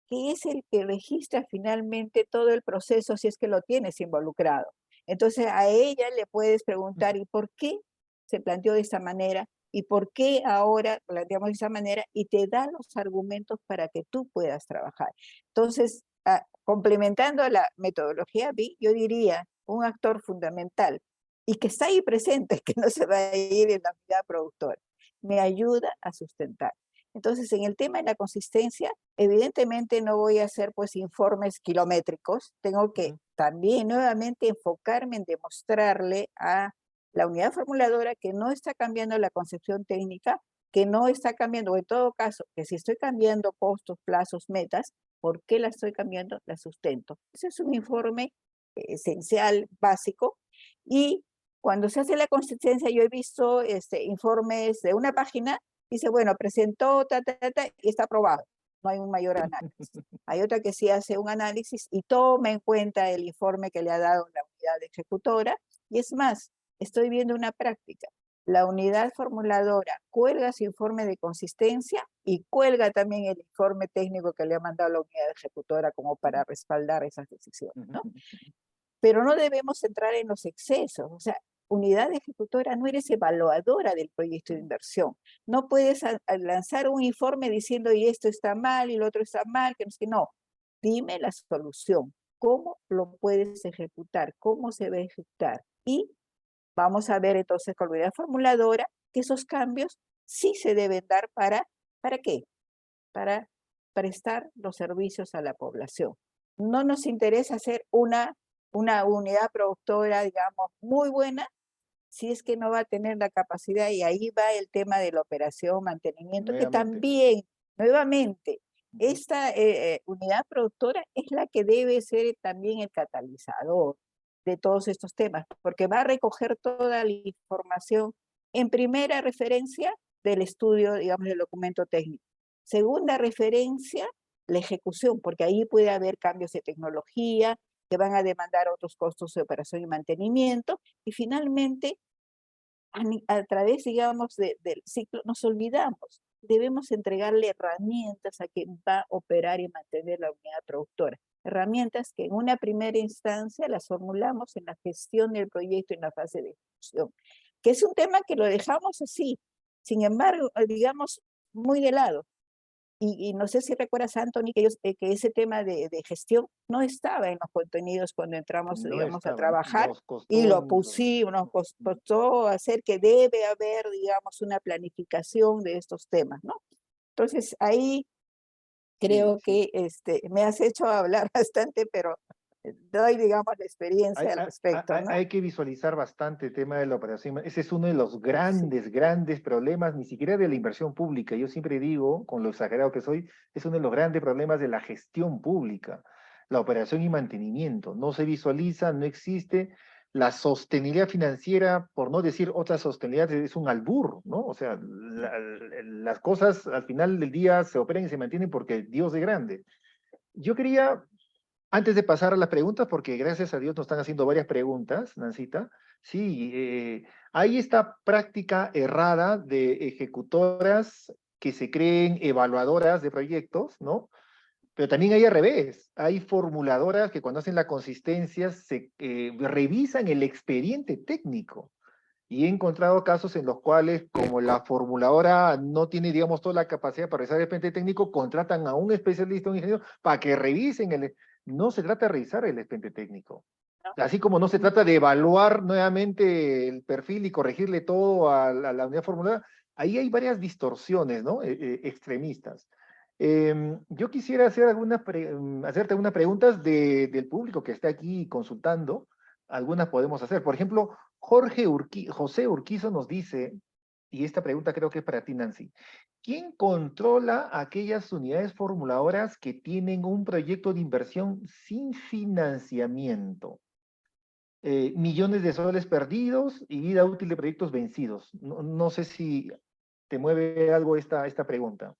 que es el que registra finalmente todo el proceso si es que lo tienes involucrado. Entonces a ella le puedes preguntar, ¿y por qué se planteó de esta manera? ¿Y por qué ahora planteamos de esa manera? Y te da los argumentos para que tú puedas trabajar. Entonces, complementando a la metodología BI, yo diría un actor fundamental y que está ahí presente, que no se va a ir en la unidad productora, me ayuda a sustentar. Entonces, en el tema de la consistencia, evidentemente no voy a hacer pues informes kilométricos, tengo que también nuevamente enfocarme en demostrarle a la unidad formuladora que no está cambiando la concepción técnica, que no está cambiando, o en todo caso, que si estoy cambiando costos, plazos, metas, ¿por qué la estoy cambiando? La sustento. Ese es un informe esencial, básico, y cuando se hace la consistencia, yo he visto informes de una página, dice, bueno, presentó, y está aprobado. No hay un mayor análisis. Hay otra que sí hace un análisis y toma en cuenta el informe que le ha dado la unidad ejecutora. Y es más, estoy viendo una práctica. La unidad formuladora cuelga su informe de consistencia y cuelga también el informe técnico que le ha mandado la unidad ejecutora como para respaldar esas decisiones, ¿no? Pero no debemos entrar en los excesos. O sea, unidad ejecutora no eres evaluadora del proyecto de inversión. No puedes lanzar un informe diciendo y esto está mal y lo otro está mal, que no sé qué. No, dime la solución. ¿Cómo lo puedes ejecutar? ¿Cómo se va a ejecutar? Y vamos a ver entonces con la unidad formuladora que esos cambios sí se deben dar ¿para qué? Para prestar los servicios a la población. No nos interesa hacer una unidad productora, digamos, muy buena, si es que no va a tener la capacidad, y ahí va el tema de la operación, mantenimiento, que también, nuevamente, esta unidad productora es la que debe ser también el catalizador de todos estos temas, porque va a recoger toda la información en primera referencia del estudio, digamos, del documento técnico. Segunda referencia, la ejecución, porque ahí puede haber cambios de tecnología que van a demandar otros costos de operación y mantenimiento, y finalmente, a través, digamos, del ciclo, nos olvidamos, debemos entregarle herramientas a quien va a operar y mantener la unidad productora. Herramientas que en una primera instancia las formulamos en la gestión del proyecto en la fase de ejecución, que es un tema que lo dejamos así, sin embargo, digamos, muy de lado. Y no sé si recuerdas, Anthony, que ese tema de gestión no estaba en los contenidos cuando entramos, No digamos, a estaba, trabajar, nos costó y lo pusimos, nos costó hacer que debe haber, digamos, una planificación de estos temas, ¿no? Entonces, ahí creo que me has hecho hablar bastante, pero doy, digamos, la experiencia al respecto, ¿no? Hay que visualizar bastante el tema de la operación. Ese es uno de los Sí. grandes problemas, ni siquiera de la inversión pública. Yo siempre digo, con lo exagerado que soy, es uno de los grandes problemas de la gestión pública, la operación y mantenimiento. No se visualiza, no existe. La sostenibilidad financiera, por no decir otra sostenibilidad, es un albur, ¿no? O sea, las cosas al final del día se operan y se mantienen porque Dios es grande. Yo quería, antes de pasar a las preguntas, porque gracias a Dios nos están haciendo varias preguntas, Nancita, sí, hay esta práctica errada de ejecutoras que se creen evaluadoras de proyectos, ¿no? Pero también hay al revés, hay formuladoras que cuando hacen la consistencia revisan el expediente técnico. Y he encontrado casos en los cuales, como la formuladora no tiene, digamos, toda la capacidad para revisar el expediente técnico, contratan a un especialista, un ingeniero, para que revisen el... No se trata de revisar el expediente técnico. Así como no se trata de evaluar nuevamente el perfil y corregirle todo a la unidad formuladora, ahí hay varias distorsiones, ¿no? Extremistas. Yo quisiera hacer hacerte algunas preguntas del público que está aquí consultando. Algunas podemos hacer. Por ejemplo, José Urquizo nos dice, y esta pregunta creo que es para ti, Nancy. ¿Quién controla aquellas unidades formuladoras que tienen un proyecto de inversión sin financiamiento? Millones de soles perdidos y vida útil de proyectos vencidos. No sé si te mueve algo esta pregunta.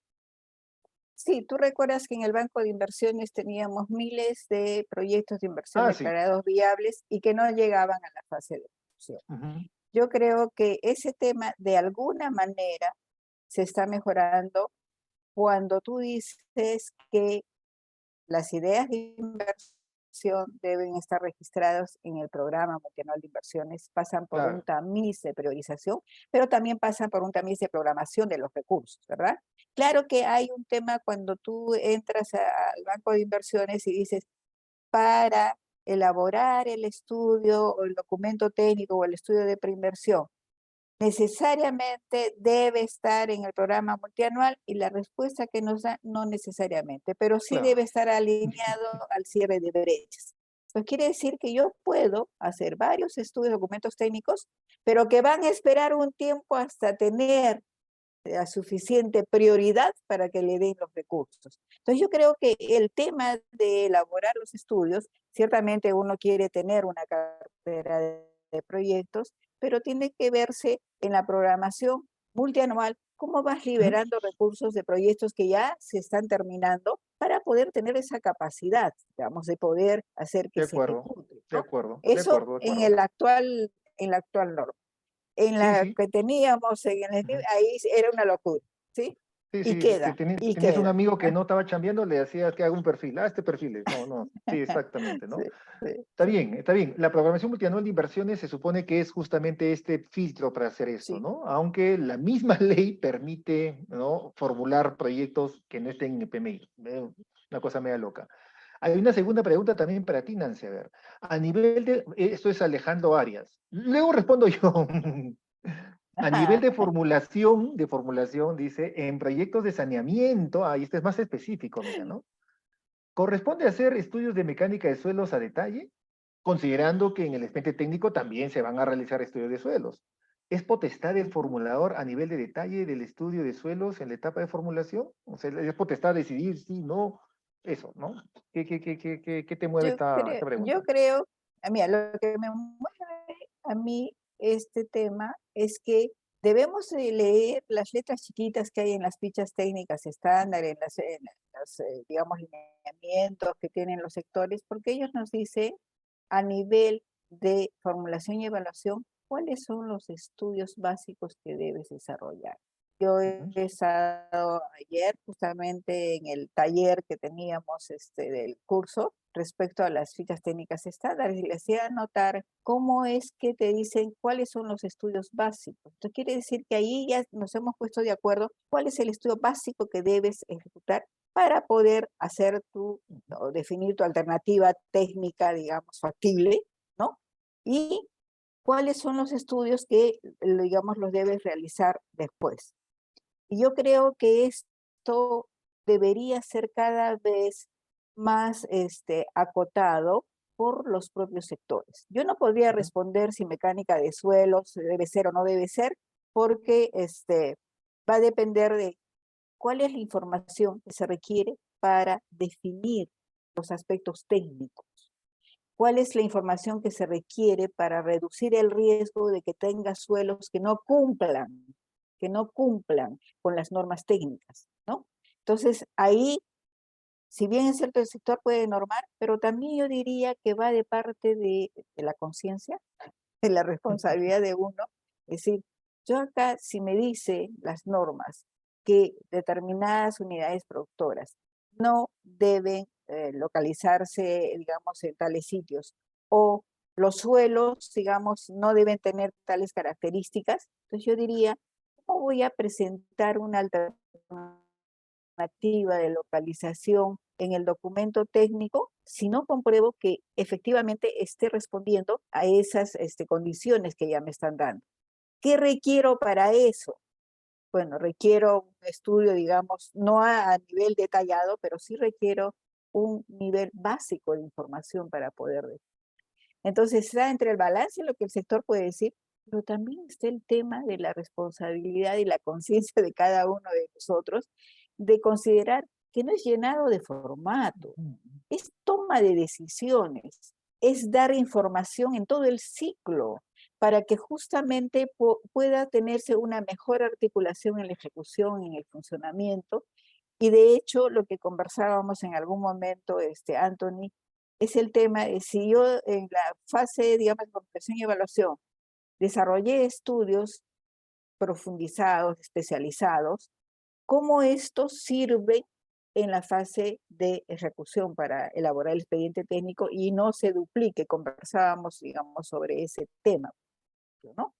Sí, tú recuerdas que en el banco de inversiones teníamos miles de proyectos de inversión Ah, sí. declarados viables y que no llegaban a la fase de ejecución. Ujú. Yo creo que ese tema de alguna manera se está mejorando cuando tú dices que las ideas de inversión deben estar registradas en el programa multianual de inversiones, pasan por un Claro, tamiz de priorización, pero también pasan por un tamiz de programación de los recursos, ¿verdad? Claro que hay un tema cuando tú entras al banco de inversiones y dices, para elaborar el estudio o el documento técnico o el estudio de preinversión, necesariamente debe estar en el programa multianual, y la respuesta que nos da, no necesariamente, pero sí claro. debe estar alineado al cierre de brechas. Eso quiere decir que yo puedo hacer varios estudios, documentos técnicos, pero que van a esperar un tiempo hasta tener la suficiente prioridad para que le den los recursos. Entonces yo creo que el tema de elaborar los estudios, ciertamente uno quiere tener una cartera de proyectos, pero tiene que verse en la programación multianual, cómo vas Ujú. liberando recursos de proyectos que ya se están terminando para poder tener esa capacidad, digamos, de poder hacer que De se acuerdo, ejecute, de ¿no? acuerdo, de Eso acuerdo, de en acuerdo. en la actual norma. En Sí, la sí. que teníamos, Ujú. ahí era una locura, ¿sí? Sí, Y sí, queda, si y tenías un queda. amigo que ¿Ah? no estaba chambeando, le hacías que haga un perfil. Ah, este perfil es. No, no. Sí, exactamente, Sí, ¿no? sí, Está sí, bien, está bien. La programación multianual de inversiones se supone que es justamente este filtro para hacer esto, sí. ¿no? Aunque la misma ley permite, ¿no?, formular proyectos que no estén en el PMI. Una cosa media loca. Hay una segunda pregunta también para ti, Nancy. A ver, a nivel de, esto es Alejandro Arias. Luego respondo yo. A nivel Ajá. de formulación, dice, en proyectos de saneamiento, ahí este es más específico, mira, ¿no? Corresponde hacer estudios de mecánica de suelos a detalle, considerando que en el expediente técnico también se van a realizar estudios de suelos. ¿Es potestad del Ujú. formulador a nivel de detalle del estudio de suelos en la etapa de formulación? O sea, ¿es potestad decidir sí, no? Eso, ¿no? ¿Qué te mueve esta Yo pregunta? creo, mira, lo que me mueve a mí este tema es que debemos de leer las letras chiquitas que hay en las fichas técnicas estándar, digamos, lineamientos que tienen los sectores, porque ellos nos dicen a nivel de formulación y evaluación cuáles son los estudios básicos que debes desarrollar. Yo he Ujú. estado ayer justamente en el taller que teníamos del curso respecto a las fichas técnicas estándares y le hacía notar cómo es que te dicen cuáles son los estudios básicos. Esto quiere decir que ahí ya nos hemos puesto de acuerdo cuál es el estudio básico que debes ejecutar para poder hacer o definir tu alternativa técnica, digamos, factible, ¿no? Y cuáles son los estudios que, digamos, los debes realizar después. Y yo creo que esto debería ser cada vez más acotado por los propios sectores. Yo no podría Ujú. responder si mecánica de suelos debe ser o no debe ser, porque va a depender de cuál es la información que se requiere para definir los aspectos técnicos. ¿Cuál es la información que se requiere para reducir el riesgo de que tenga suelos que no cumplan con las normas técnicas, ¿no? Entonces, ahí, si bien es cierto, el sector puede normar, pero también yo diría que va de parte de la conciencia, de la responsabilidad de uno. Es decir, yo acá, si me dice las normas que determinadas unidades productoras no deben localizarse, digamos, en tales sitios, o los suelos, digamos, no deben tener tales características, entonces yo diría, ¿cómo voy a presentar una alternativa de localización en el documento técnico si no compruebo que efectivamente esté respondiendo a esas condiciones que ya me están dando? ¿Qué requiero para eso? bueno, requiero un estudio, digamos, no a nivel detallado, pero sí requiero un nivel básico de información para poder decir. Entonces está entre el balance lo que el sector puede decir, pero también está el tema de la responsabilidad y la conciencia de cada uno de nosotros de considerar que no es llenado de formato, es toma de decisiones, es dar información en todo el ciclo para que justamente pueda tenerse una mejor articulación en la ejecución, en el funcionamiento. Y de hecho, lo que conversábamos en algún momento, Anthony, es el tema de si yo en la fase, digamos, de comprensión y evaluación desarrollé estudios profundizados, especializados, cómo estos sirven en la fase de ejecución para elaborar el expediente técnico y no se duplique. Conversábamos, digamos, sobre ese tema, ¿no?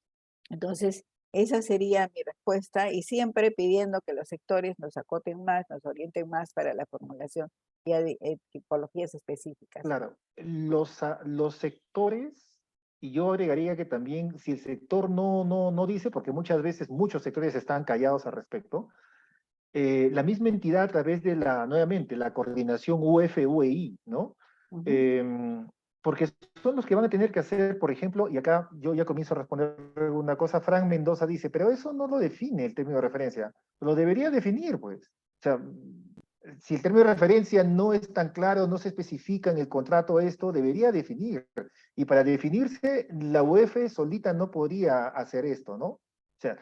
Entonces, esa sería mi respuesta y siempre pidiendo que los sectores nos acoten más, nos orienten más para la formulación ya de tipologías específicas. Claro, los sectores, y yo agregaría que también si el sector no dice, porque muchas veces muchos sectores están callados al respecto, la misma entidad a través de nuevamente, la coordinación UF-UEI, ¿no? Porque son los que van a tener que hacer, por ejemplo, y acá yo ya comienzo a responder una cosa, Frank Mendoza dice, pero eso no lo define el término de referencia, lo debería definir, pues. O sea, si el término de referencia no es tan claro, no se especifica en el contrato esto, debería definir. Y para definirse, la UEF solita no podría hacer esto, ¿no? O sea,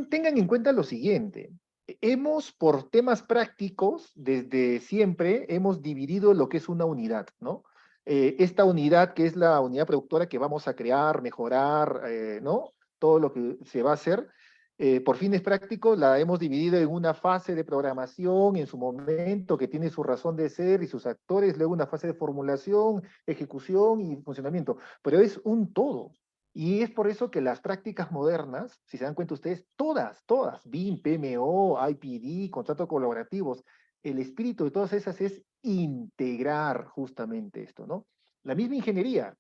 tengan en cuenta lo siguiente. Hemos, por temas prácticos, desde siempre, hemos dividido lo que es una unidad, ¿no? Esta unidad, que es la unidad productora que vamos a crear, mejorar, ¿no? Todo lo que se va a hacer, por fines prácticos, la hemos dividido en una fase de programación en su momento, que tiene su razón de ser y sus actores, luego una fase de formulación, ejecución y funcionamiento, pero es un todo. Y es por eso que las prácticas modernas, si se dan cuenta ustedes, todas, BIM, PMO, IPD, contratos colaborativos, el espíritu de todas esas es integrar justamente esto, ¿no? La misma ingeniería.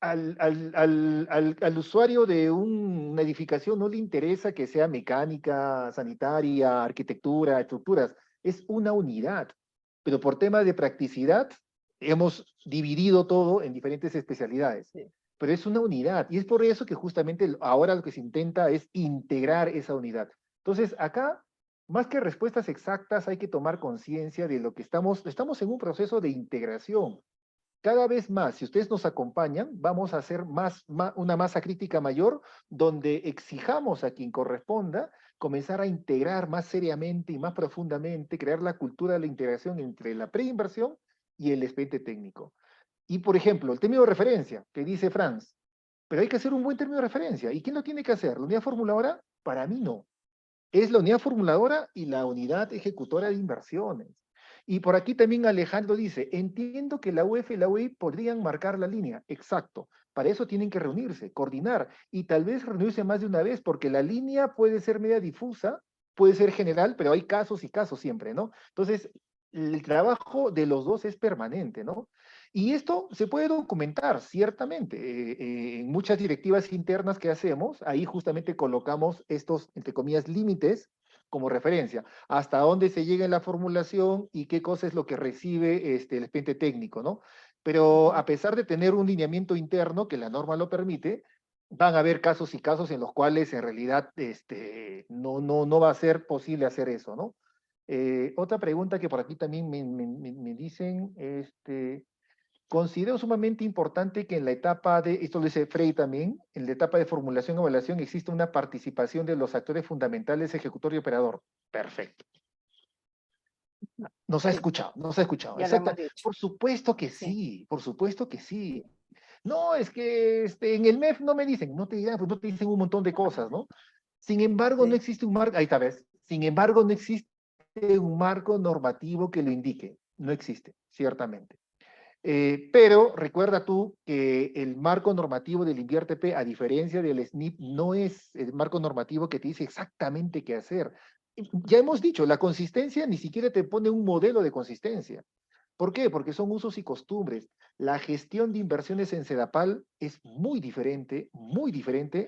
Al usuario de una edificación no le interesa que sea mecánica, sanitaria, arquitectura, estructuras, es una unidad, pero por tema de practicidad hemos dividido todo en diferentes especialidades. Sí. Pero es una unidad y es por eso que justamente ahora lo que se intenta es integrar esa unidad. Entonces acá, más que respuestas exactas, hay que tomar conciencia de lo que estamos en un proceso de integración. Cada vez más, si ustedes nos acompañan, vamos a hacer una masa crítica mayor donde exijamos a quien corresponda comenzar a integrar más seriamente y más profundamente, crear la cultura de la integración entre la preinversión y el expediente técnico. Y, por ejemplo, el término de referencia que dice Franz, pero hay que hacer un buen término de referencia. ¿Y quién lo tiene que hacer? ¿La unidad formuladora? Para mí no. Es la unidad formuladora y la unidad ejecutora de inversiones. Y por aquí también Alejandro dice, entiendo que la UF y la UI podrían marcar la línea. Exacto. Para eso tienen que reunirse, coordinar y tal vez reunirse más de una vez porque la línea puede ser media difusa, puede ser general, pero hay casos y casos siempre, ¿no? Entonces, el trabajo de los dos es permanente, ¿no? Y esto se puede documentar, ciertamente. En muchas directivas internas que hacemos, ahí justamente colocamos estos, entre comillas, límites como referencia, hasta dónde se llega en la formulación y qué cosa es lo que recibe el expediente técnico, ¿no? Pero a pesar de tener un lineamiento interno, que la norma lo permite, van a haber casos y casos en los cuales en realidad no va a ser posible hacer eso, ¿no? Otra pregunta que por aquí también me dicen, considero sumamente importante que en la etapa de, esto lo dice Frey también, en la etapa de formulación y evaluación existe una participación de los actores fundamentales, ejecutor y operador. Perfecto. Nos ha escuchado. Ya lo hemos dicho. Por supuesto que sí, por supuesto que sí. No, es que en el MEF no me dicen, no te dirán, pues no te dicen un montón de cosas, ¿no? Sin embargo, no existe un marco, ahí está, ¿ves? Sin embargo, no existe un marco normativo que lo indique. No existe, ciertamente. Pero recuerda tú que el marco normativo del InviérteP, a diferencia del SNIP, no es el marco normativo que te dice exactamente qué hacer. Ya hemos dicho, la consistencia ni siquiera te pone un modelo de consistencia. ¿Por qué? Porque son usos y costumbres. La gestión de inversiones en Sedapal es muy diferente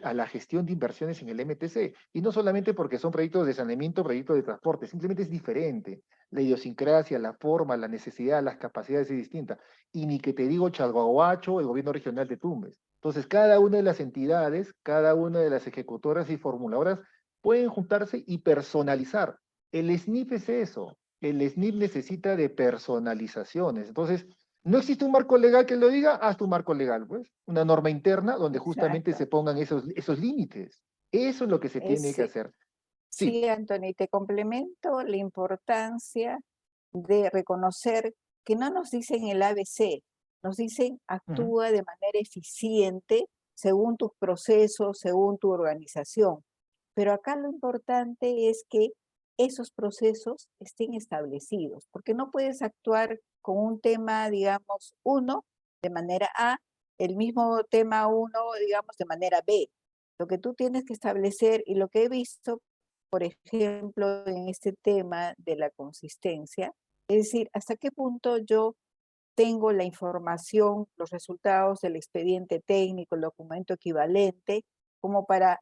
a la gestión de inversiones en el MTC. Y no solamente porque son proyectos de saneamiento, proyectos de transporte, simplemente es diferente. La idiosincrasia, la forma, la necesidad, las capacidades es distinta. Y ni que te digo Chalhuahuacho, el gobierno regional de Tumbes. Entonces, cada una de las entidades, cada una de las ejecutoras y formuladoras pueden juntarse y personalizar. El SNIP es eso. El SNIP necesita de personalizaciones. Entonces, no existe un marco legal que lo diga, haz tu marco legal, pues. Una norma interna donde justamente Exacto. se pongan esos límites. Eso es lo que se tiene que Sí, hacer. Sí. sí, Anthony, te complemento la importancia de reconocer que no nos dicen el ABC, nos dicen Ujú. actúa de manera eficiente según tus procesos, según tu organización. Pero acá lo importante es que esos procesos estén establecidos, porque no puedes actuar con un tema, digamos, uno de manera A, el mismo tema uno, digamos, de manera B. Lo que tú tienes que establecer y lo que he visto, por ejemplo, en este tema de la consistencia, es decir, hasta qué punto yo tengo la información, los resultados del expediente técnico, el documento equivalente, como para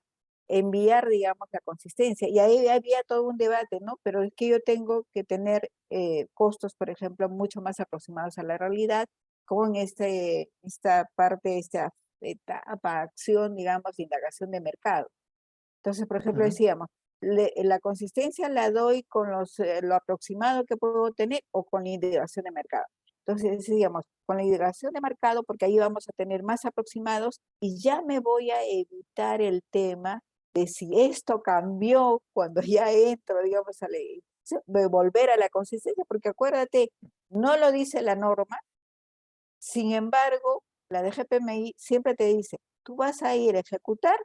enviar, digamos, la consistencia. Y ahí había todo un debate, ¿no? Pero es que yo tengo que tener costos, por ejemplo, mucho más aproximados a la realidad, con esta parte, esta etapa, acción, digamos, de indagación de mercado. Entonces, por ejemplo, Ujú. decíamos, la consistencia la doy con lo aproximado que puedo tener o con la integración de mercado. Entonces decíamos, con la integración de mercado, porque ahí vamos a tener más aproximados y ya me voy a evitar el tema de si esto cambió cuando ya entro, digamos, de volver a la consistencia, porque acuérdate, no lo dice la norma, sin embargo, la DGPMI siempre te dice, tú vas a ir a ejecutar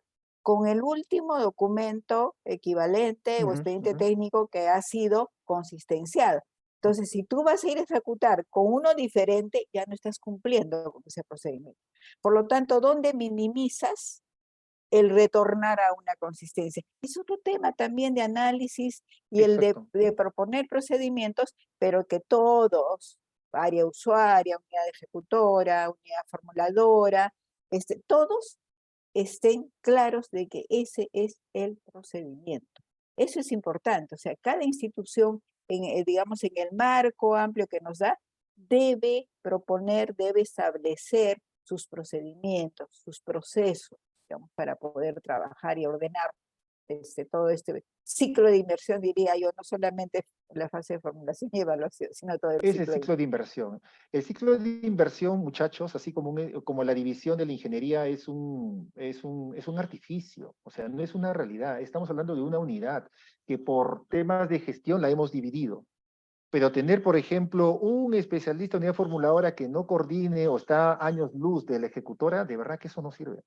con el último documento equivalente o Ujú, expediente ujú. técnico que ha sido consistenciado. Entonces, si tú vas a ir a ejecutar con uno diferente, ya no estás cumpliendo con ese procedimiento. Por lo tanto, ¿dónde minimizas el retornar a una consistencia? Es otro tema también de análisis y el Exacto. de proponer procedimientos, pero que todos, área usuaria, unidad ejecutora, unidad formuladora, todos estén claros de que ese es el procedimiento. Eso es importante, o sea, cada institución, digamos, en el marco amplio que nos da, debe proponer, debe establecer sus procedimientos, sus procesos, digamos, para poder trabajar y ordenar todo este ciclo de inversión, diría yo, no solamente la fase de formulación y evaluación, sino todo el Es el ciclo de ciclo de inversión. inversión. El ciclo de inversión, muchachos, así como, como la división de la ingeniería es un artificio, o sea, no es una realidad. Estamos hablando de una unidad que por temas de gestión la hemos dividido. Pero tener, por ejemplo, un especialista en unidad formuladora que no coordine o está años luz de la ejecutora, de verdad que eso no sirve.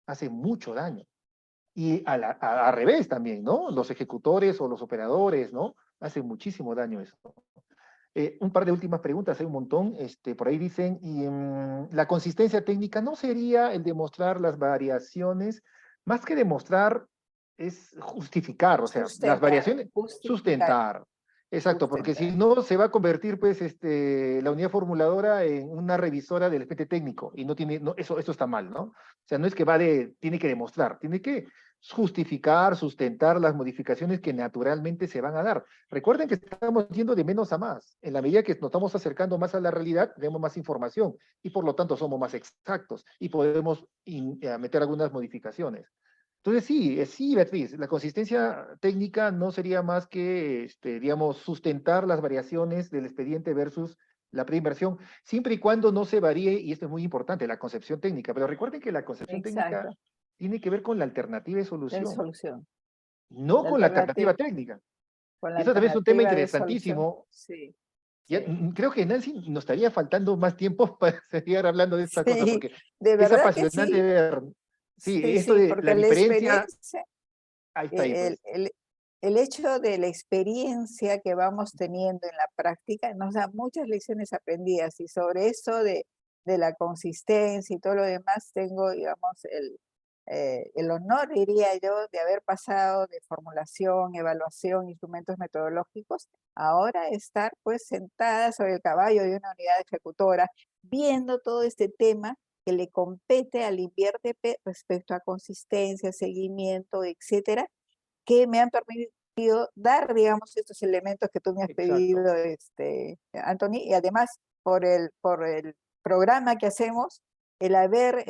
Hace mucho daño. Y al revés también, ¿no? Los ejecutores o los operadores, ¿no? Hace muchísimo daño eso. Un par de últimas preguntas, hay un montón. Por ahí dicen, y la consistencia técnica no sería el demostrar las variaciones, más que demostrar, es justificar, o sea, las Sustentar, variaciones, justificar, sustentar. Exacto, porque si sustentar. no se va a convertir, pues, la unidad formuladora en una revisora del expediente técnico, y no tiene, no, eso está mal, ¿no? O sea, no es que tiene que demostrar, tiene que justificar, sustentar las modificaciones que naturalmente se van a dar. Recuerden que estamos yendo de menos a más. En la medida que nos estamos acercando más a la realidad, tenemos más información y por lo tanto somos más exactos y podemos meter algunas modificaciones. Entonces sí, sí, Beatriz, la consistencia técnica no sería más que, digamos, sustentar las variaciones del expediente versus la preinversión, siempre y cuando no se varíe, y esto es muy importante, la concepción técnica. Pero recuerden que la concepción técnica Exacto, tiene que ver con la alternativa de de solución, solución. no La con la alternativa, alternativa técnica. con la Y eso también es un tema alternativa de solución. interesantísimo. Sí, Ya, sí. creo que Nancy nos estaría faltando más tiempo para seguir hablando de estas cosas, Sí, porque de es verdad que apasionante sí. ver, sí, Sí, esto sí, de la porque la diferencia, experiencia, ahí está ahí, el, pues. el, el hecho de la experiencia que vamos teniendo en la práctica nos da muchas lecciones aprendidas y sobre eso de la consistencia y todo lo demás tengo, digamos, el honor, diría yo, de haber pasado de formulación, evaluación, instrumentos metodológicos, ahora estar pues sentada sobre el caballo de una unidad ejecutora, viendo todo este tema que le compete al INVIERTP respecto a consistencia, seguimiento, etcétera, que me han permitido dar, digamos, estos elementos que tú me has pedido, Anthony, y además por el programa que hacemos, el haber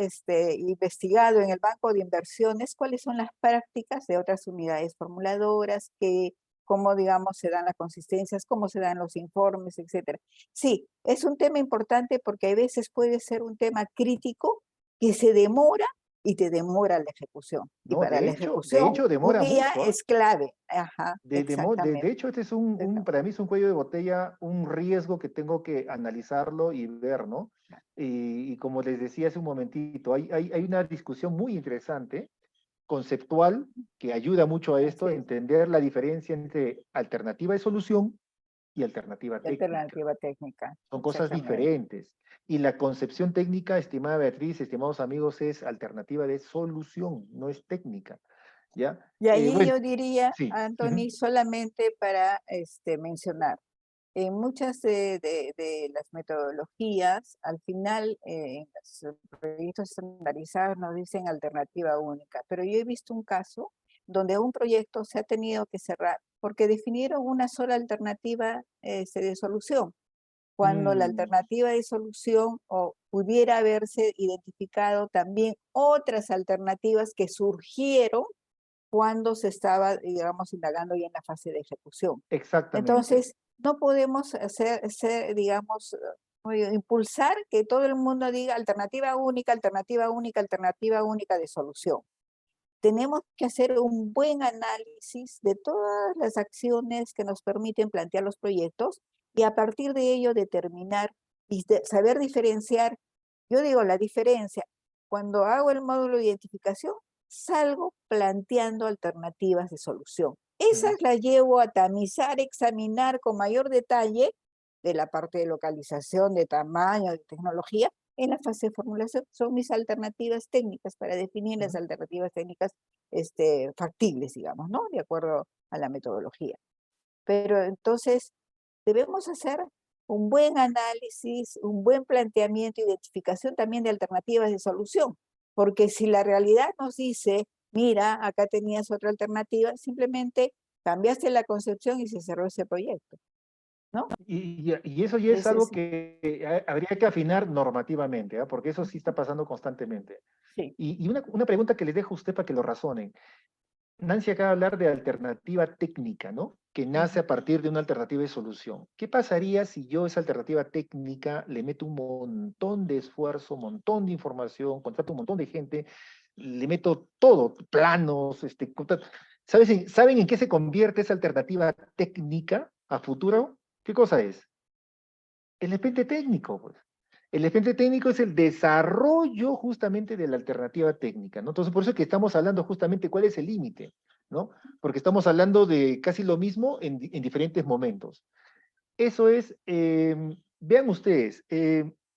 investigado en el banco de inversiones cuáles son las prácticas de otras unidades formuladoras, cómo, digamos, se dan las consistencias, cómo se dan los informes, etcétera. Sí, es un tema importante porque a veces puede ser un tema crítico que se demora y te demora la ejecución. Y No, para la de ejecución, hecho un demora día mucho, ¿ah? es clave. Ajá, De exactamente. hecho, este es para mí es un cuello de botella, un riesgo que tengo que analizarlo y ver, ¿no? Y como les decía hace un momentito, hay una discusión muy interesante, conceptual, que ayuda mucho a esto, Así a es, entender la diferencia entre alternativa de solución y alternativa la técnica. alternativa técnica, Son cosas exactamente. diferentes. Y la concepción técnica, estimada Beatriz, estimados amigos, es alternativa de solución, no es técnica. ¿Ya? Y ahí Bueno, yo diría, sí. Anthony, solamente para mencionar, en muchas de las metodologías, al final, en los proyectos estandarizados nos dicen alternativa única, pero yo he visto un caso donde un proyecto se ha tenido que cerrar porque definieron una sola alternativa de solución, cuando la Mm, alternativa de solución o pudiera haberse identificado también otras alternativas que surgieron cuando se estaba, digamos, indagando ya en la fase de ejecución. exactamente. Entonces, no podemos digamos, impulsar que todo el mundo diga alternativa única, alternativa única, alternativa única de solución. Tenemos que hacer un buen análisis de todas las acciones que nos permiten plantear los proyectos y a partir de ello determinar y saber diferenciar. Yo digo la diferencia, cuando hago el módulo de identificación, salgo planteando alternativas de solución. Esas Mm. las llevo a tamizar, examinar con mayor detalle de la parte de localización, de tamaño, de tecnología. En la fase de formulación son mis alternativas técnicas para definir las Ujú. alternativas técnicas factibles, digamos, ¿no? De acuerdo a la metodología. Pero entonces debemos hacer un buen análisis, un buen planteamiento, identificación también de alternativas de solución, porque si la realidad nos dice, mira, acá tenías otra alternativa, simplemente cambiaste la concepción y se cerró ese proyecto, ¿no? Y eso ya es Ese algo es, que habría que afinar normativamente, ¿ah? Porque eso sí está pasando constantemente. sí. Y una pregunta que les dejo a usted para que lo razonen. Nancy acaba de hablar de alternativa técnica, ¿no? Que nace Ujú. a partir de una alternativa de solución. ¿Qué pasaría si yo esa alternativa técnica le meto un montón de esfuerzo, un montón de información, contrato un montón de gente, le meto todo, planos, ¿saben en qué se convierte esa alternativa técnica a futuro? ¿Qué cosa es? El expediente técnico, pues. El expediente técnico es el desarrollo justamente de la alternativa técnica, ¿no? Entonces, por eso es que estamos hablando justamente cuál es el límite, ¿no? Porque estamos hablando de casi lo mismo en diferentes momentos. Eso es, vean ustedes,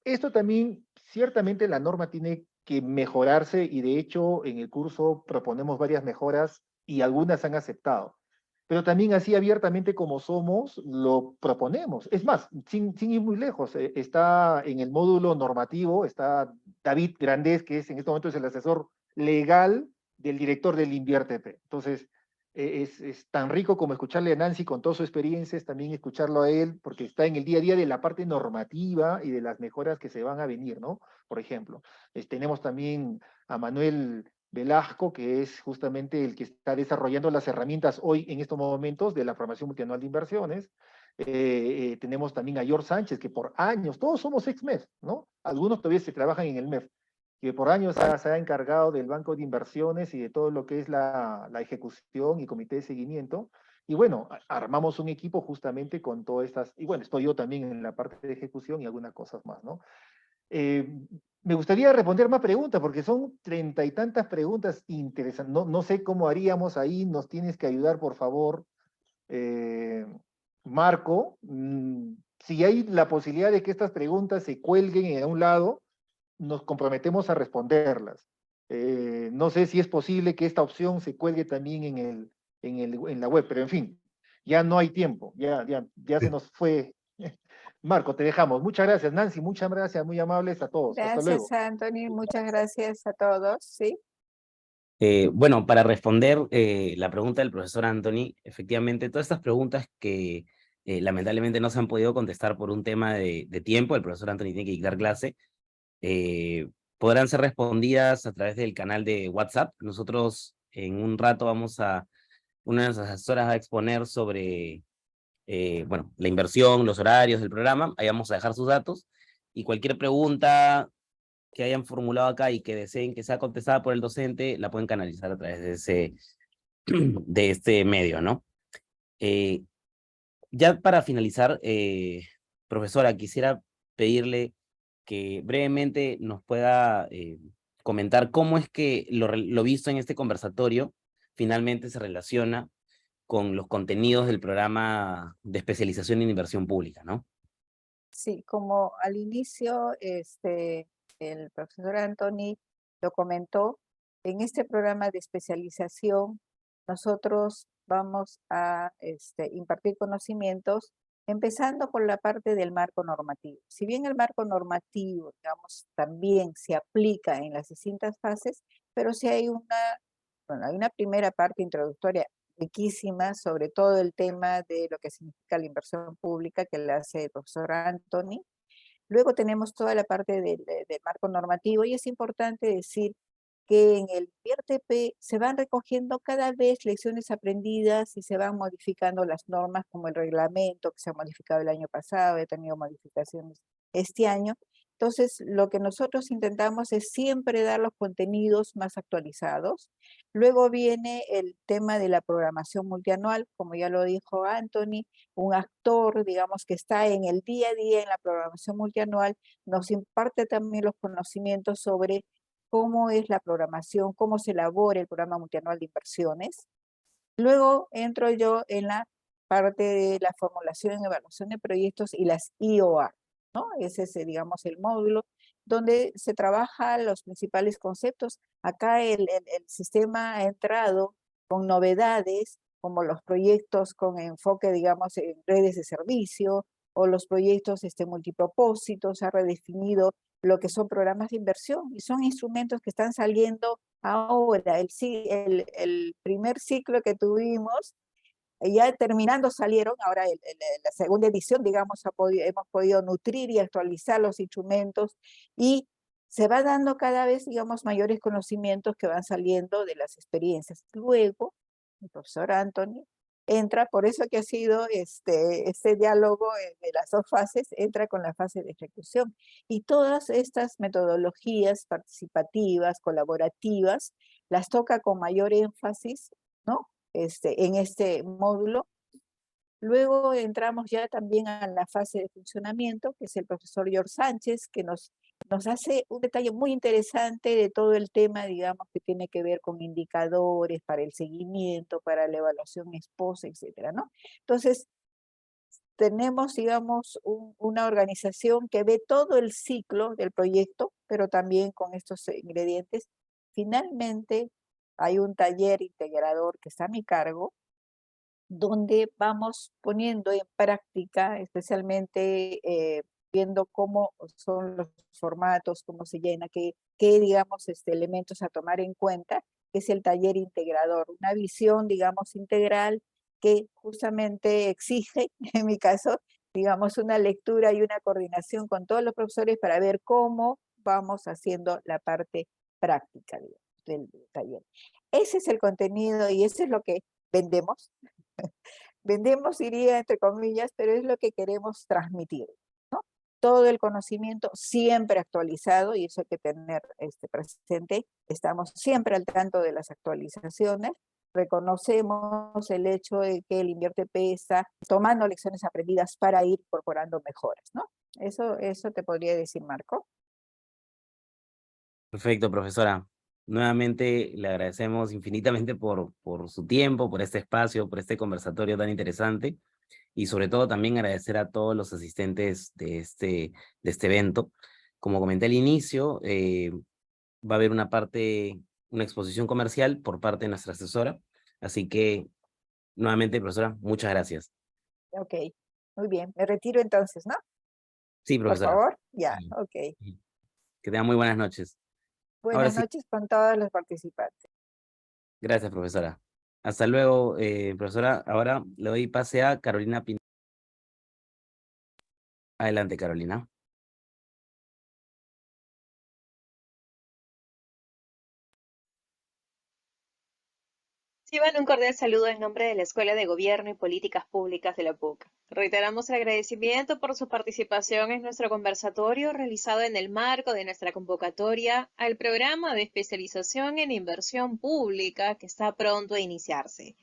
esto también, ciertamente la norma tiene que mejorarse y de hecho en el curso proponemos varias mejoras y algunas han aceptado. Pero también así abiertamente como somos, lo proponemos. Es más, sin ir muy lejos, está en el módulo normativo, está David Grandés, que es en este momento es el asesor legal del director del INVIERTP. Entonces, es tan rico como escucharle a Nancy con toda su experiencia, es también escucharlo a él, porque está en el día a día de la parte normativa y de las mejoras que se van a venir, ¿no? Por ejemplo, tenemos también a Manuel Velasco, que es justamente el que está desarrollando las herramientas hoy en estos momentos de la formación multianual de inversiones. Tenemos también a George Sánchez, que por años, todos somos ex-MEF, ¿no? Algunos todavía se trabajan en el MEF, que por años se ha encargado del banco de inversiones y de todo lo que es la ejecución y comité de seguimiento. Y bueno, armamos un equipo justamente con todas estas, y bueno, estoy yo también en la parte de ejecución y algunas cosas más, ¿no? Eh, Me gustaría responder más preguntas, porque son 30 y tantas preguntas interesantes. No, no sé cómo haríamos ahí, nos tienes que ayudar, por favor, eh, Marco. Si hay la posibilidad de que estas preguntas se cuelguen en un lado, nos comprometemos a responderlas. No sé si es posible que esta opción se cuelgue también en la web, pero en fin, ya no hay tiempo, ya se nos fue. Marco, te dejamos. Muchas gracias, Nancy, muchas gracias, muy amables a todos. Hasta Gracias, luego. Anthony. Muchas gracias a todos. Sí. Bueno, para responder la pregunta del profesor Anthony, efectivamente, todas estas preguntas que lamentablemente no se han podido contestar por un tema de tiempo, el profesor Anthony tiene que dictar clase, podrán ser respondidas a través del canal de WhatsApp. Nosotros en un rato una de nuestras asesoras va a exponer sobre, bueno, la inversión, los horarios del programa, ahí vamos a dejar sus datos, y cualquier pregunta que hayan formulado acá y que deseen que sea contestada por el docente, la pueden canalizar a través de este medio, ¿no? Eh, ya para finalizar, profesora, quisiera pedirle que brevemente nos pueda comentar cómo es que lo visto en este conversatorio finalmente se relaciona con los contenidos del programa de especialización en inversión pública, ¿no? Sí, como al inicio el profesor Anthony lo comentó, en este programa de especialización nosotros vamos a impartir conocimientos empezando por la parte del marco normativo. Si bien el marco normativo, digamos, también se aplica en las distintas fases, pero sí hay hay una primera parte introductoria riquísima sobre todo el tema de lo que significa la inversión pública que le hace el profesor Anthony. Luego tenemos toda la parte del marco normativo y es importante decir que en el IRTP se van recogiendo cada vez lecciones aprendidas y se van modificando las normas como el reglamento que se ha modificado el año pasado, ha tenido modificaciones este año. Entonces, lo que nosotros intentamos es siempre dar los contenidos más actualizados. Luego viene el tema de la programación multianual, como ya lo dijo Anthony, un actor, digamos, que está en el día a día en la programación multianual, nos imparte también los conocimientos sobre cómo es la programación, cómo se elabora el programa multianual de inversiones. Luego entro yo en la parte de la formulación y evaluación de proyectos y las IOA, ¿no? Ese es, digamos, el módulo donde se trabaja los principales conceptos. Acá el sistema ha entrado con novedades, como los proyectos con enfoque, digamos, en redes de servicio, o los proyectos multipropósitos, ha redefinido lo que son programas de inversión, y son instrumentos que están saliendo ahora. El primer ciclo que tuvimos, ya terminando salieron, ahora la segunda edición, digamos, hemos podido nutrir y actualizar los instrumentos, y se va dando cada vez, digamos, mayores conocimientos que van saliendo de las experiencias. Luego, el profesor Anthony entra, por eso que ha sido este diálogo de las dos fases, entra con la fase de ejecución. Y todas estas metodologías participativas, colaborativas, las toca con mayor énfasis, ¿no? En este módulo. Luego entramos ya también a la fase de funcionamiento, que es el profesor George Sánchez, que nos hace un detalle muy interesante de todo el tema, digamos, que tiene que ver con indicadores para el seguimiento, para la evaluación ex post, etcétera, ¿no? Entonces, tenemos, digamos, una organización que ve todo el ciclo del proyecto, pero también con estos ingredientes. Finalmente, hay un taller integrador que está a mi cargo, donde vamos poniendo en práctica, especialmente viendo cómo son los formatos, cómo se llena, qué digamos, elementos a tomar en cuenta, que es el taller integrador, una visión, digamos, integral que justamente exige, en mi caso, digamos, una lectura y una coordinación con todos los profesores para ver cómo vamos haciendo la parte práctica, digamos, del taller. Ese es el contenido y eso es lo que vendemos. Vendemos, diría, entre comillas, pero es lo que queremos transmitir, ¿no? Todo el conocimiento siempre actualizado, y eso hay que tener presente. Estamos siempre al tanto de las actualizaciones. Reconocemos el hecho de que el InvierTP está tomando lecciones aprendidas para ir incorporando mejoras, ¿no? Eso te podría decir, Marco. Perfecto, profesora. Nuevamente le agradecemos infinitamente por su tiempo, por este espacio, por este conversatorio tan interesante, y sobre todo también agradecer a todos los asistentes de este evento. Como comenté al inicio, va a haber una exposición comercial por parte de nuestra asesora. Así que, nuevamente, profesora, muchas gracias. Ok, muy bien. Me retiro entonces, ¿no? Sí, Por profesora. favor. Ya, Sí. ok. Que tengan muy buenas noches. Ahora Buenas sí, noches con todos los participantes. gracias, profesora. Hasta luego, profesora. Ahora le doy pase a Carolina Pinto. Adelante, Carolina. Reciban un cordial saludo en nombre de la Escuela de Gobierno y Políticas Públicas de la PUC. Reiteramos el agradecimiento por su participación en nuestro conversatorio realizado en el marco de nuestra convocatoria al programa de especialización en inversión pública que está pronto a iniciarse.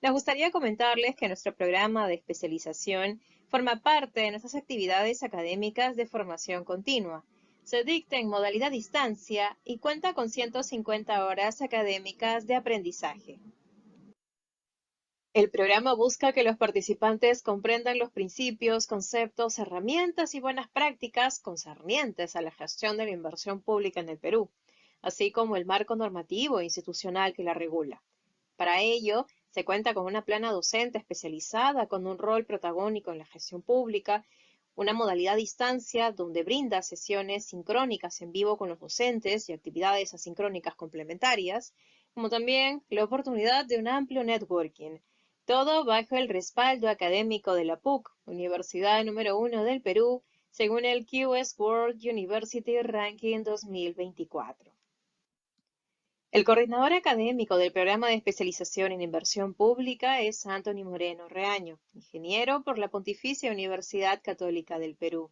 Nos gustaría comentarles que nuestro programa de especialización forma parte de nuestras actividades académicas de formación continua. Se dicta en modalidad distancia y cuenta con 150 horas académicas de aprendizaje. El programa busca que los participantes comprendan los principios, conceptos, herramientas y buenas prácticas concernientes a la gestión de la inversión pública en el Perú, así como el marco normativo e institucional que la regula. Para ello, se cuenta con una plana docente especializada con un rol protagónico en la gestión pública, una modalidad a distancia donde brinda sesiones sincrónicas en vivo con los docentes y actividades asincrónicas complementarias, como también la oportunidad de un amplio networking. Todo bajo el respaldo académico de la PUC, Universidad número 1 del Perú, según el QS World University Ranking 2024. El coordinador académico del programa de especialización en inversión pública es Anthony Moreno Reaño, ingeniero por la Pontificia Universidad Católica del Perú.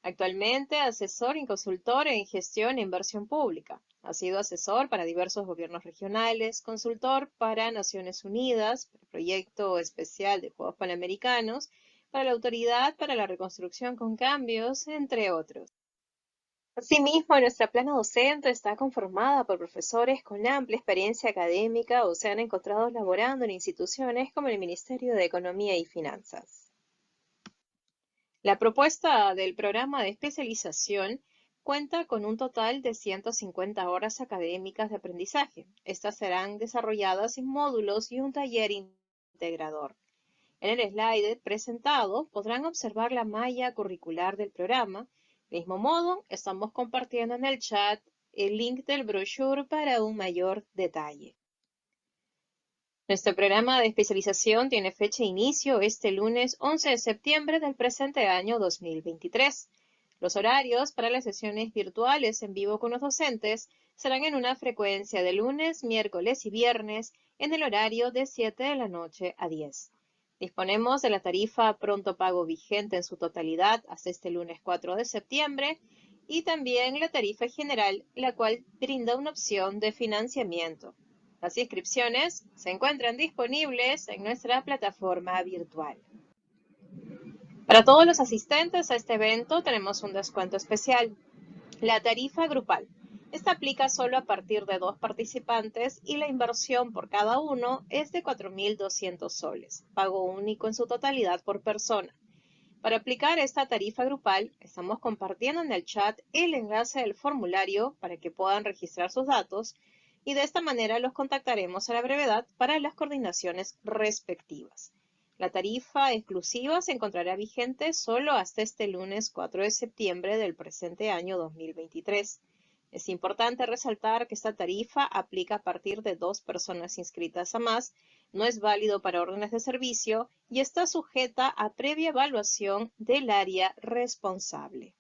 Actualmente asesor y consultor en gestión e inversión pública. Ha sido asesor para diversos gobiernos regionales, consultor para Naciones Unidas, para el Proyecto Especial de Juegos Panamericanos, para la Autoridad para la Reconstrucción con Cambios, entre otros. Asimismo, nuestra plana docente está conformada por profesores con amplia experiencia académica o se han encontrado laborando en instituciones como el Ministerio de Economía y Finanzas. La propuesta del programa de especialización cuenta con un total de 150 horas académicas de aprendizaje. Estas serán desarrolladas en módulos y un taller integrador. En el slide presentado podrán observar la malla curricular del programa. De mismo modo, estamos compartiendo en el chat el link del brochure para un mayor detalle. Nuestro programa de especialización tiene fecha de inicio este lunes 11 de septiembre del presente año 2023. Los horarios para las sesiones virtuales en vivo con los docentes serán en una frecuencia de lunes, miércoles y viernes en el horario de 7 de la noche a 10. Disponemos de la tarifa pronto pago vigente en su totalidad hasta este lunes 4 de septiembre y también la tarifa general, la cual brinda una opción de financiamiento. Las inscripciones se encuentran disponibles en nuestra plataforma virtual. Para todos los asistentes a este evento tenemos un descuento especial. La tarifa grupal. Esta aplica solo a partir de 2 participantes y la inversión por cada uno es de 4.200 soles, pago único en su totalidad por persona. Para aplicar esta tarifa grupal, estamos compartiendo en el chat el enlace del formulario para que puedan registrar sus datos y de esta manera los contactaremos a la brevedad para las coordinaciones respectivas. La tarifa exclusiva se encontrará vigente solo hasta este lunes 4 de septiembre del presente año 2023. Es importante resaltar que esta tarifa aplica a partir de 2 personas inscritas a más, no es válido para órdenes de servicio y está sujeta a previa evaluación del área responsable.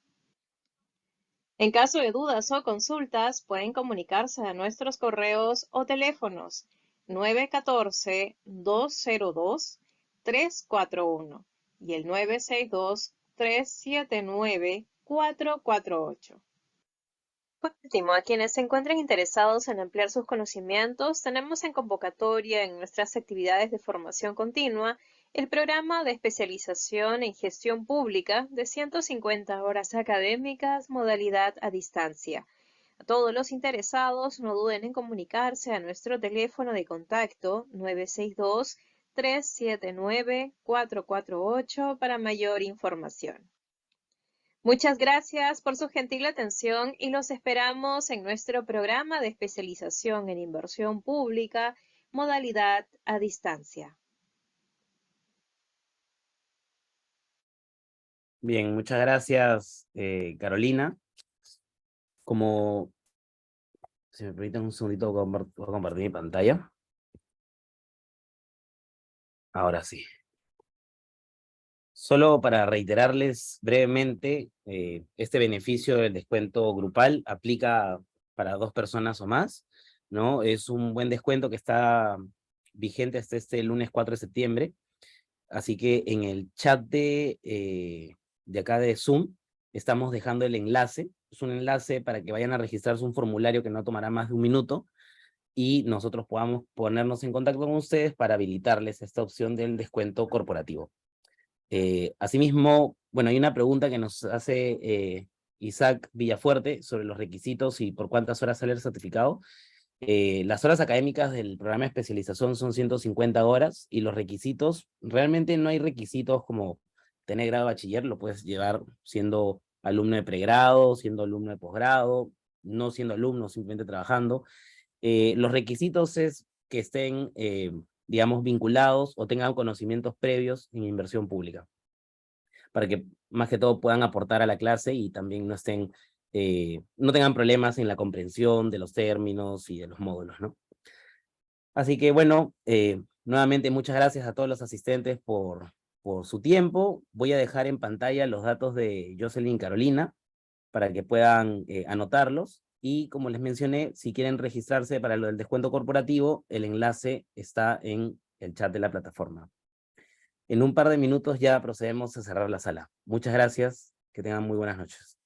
En caso de dudas o consultas, pueden comunicarse a nuestros correos o teléfonos 914-202-341 y el 962-379-448. Por último, a quienes se encuentren interesados en ampliar sus conocimientos, tenemos en convocatoria en nuestras actividades de formación continua el programa de especialización en gestión pública de 150 horas académicas, modalidad a distancia. A todos los interesados, no duden en comunicarse a nuestro teléfono de contacto 962-379-448 para mayor información. Muchas gracias por su gentil atención y los esperamos en nuestro programa de especialización en inversión pública, modalidad a distancia. Bien, muchas gracias, Carolina. Como, si me permiten un segundito, voy a compartir mi pantalla. Ahora sí. Solo para reiterarles brevemente, este beneficio del descuento grupal aplica para 2 personas o más, ¿no? Es un buen descuento que está vigente hasta este lunes 4 de septiembre. Así que en el chat de acá de Zoom estamos dejando el enlace. Es un enlace para que vayan a registrarse un formulario que no tomará más de 1 minuto y nosotros podamos ponernos en contacto con ustedes para habilitarles esta opción del descuento corporativo. Asimismo, bueno, hay una pregunta que nos hace Isaac Villafuerte sobre los requisitos y por cuántas horas sale el certificado. Las horas académicas del programa de especialización son 150 horas y los requisitos, realmente no hay requisitos como tener grado de bachiller, lo puedes llevar siendo alumno de pregrado, siendo alumno de posgrado, no siendo alumno, simplemente trabajando. Los requisitos es que estén, digamos, vinculados o tengan conocimientos previos en inversión pública, para que más que todo puedan aportar a la clase y también no estén, no tengan problemas en la comprensión de los términos y de los módulos, ¿no? Así que bueno, nuevamente muchas gracias a todos los asistentes por su tiempo. Voy a dejar en pantalla los datos de Jocelyn y Carolina para que puedan anotarlos. Y como les mencioné, si quieren registrarse para lo del descuento corporativo, el enlace está en el chat de la plataforma. En un par de minutos ya procedemos a cerrar la sala. Muchas gracias, que tengan muy buenas noches.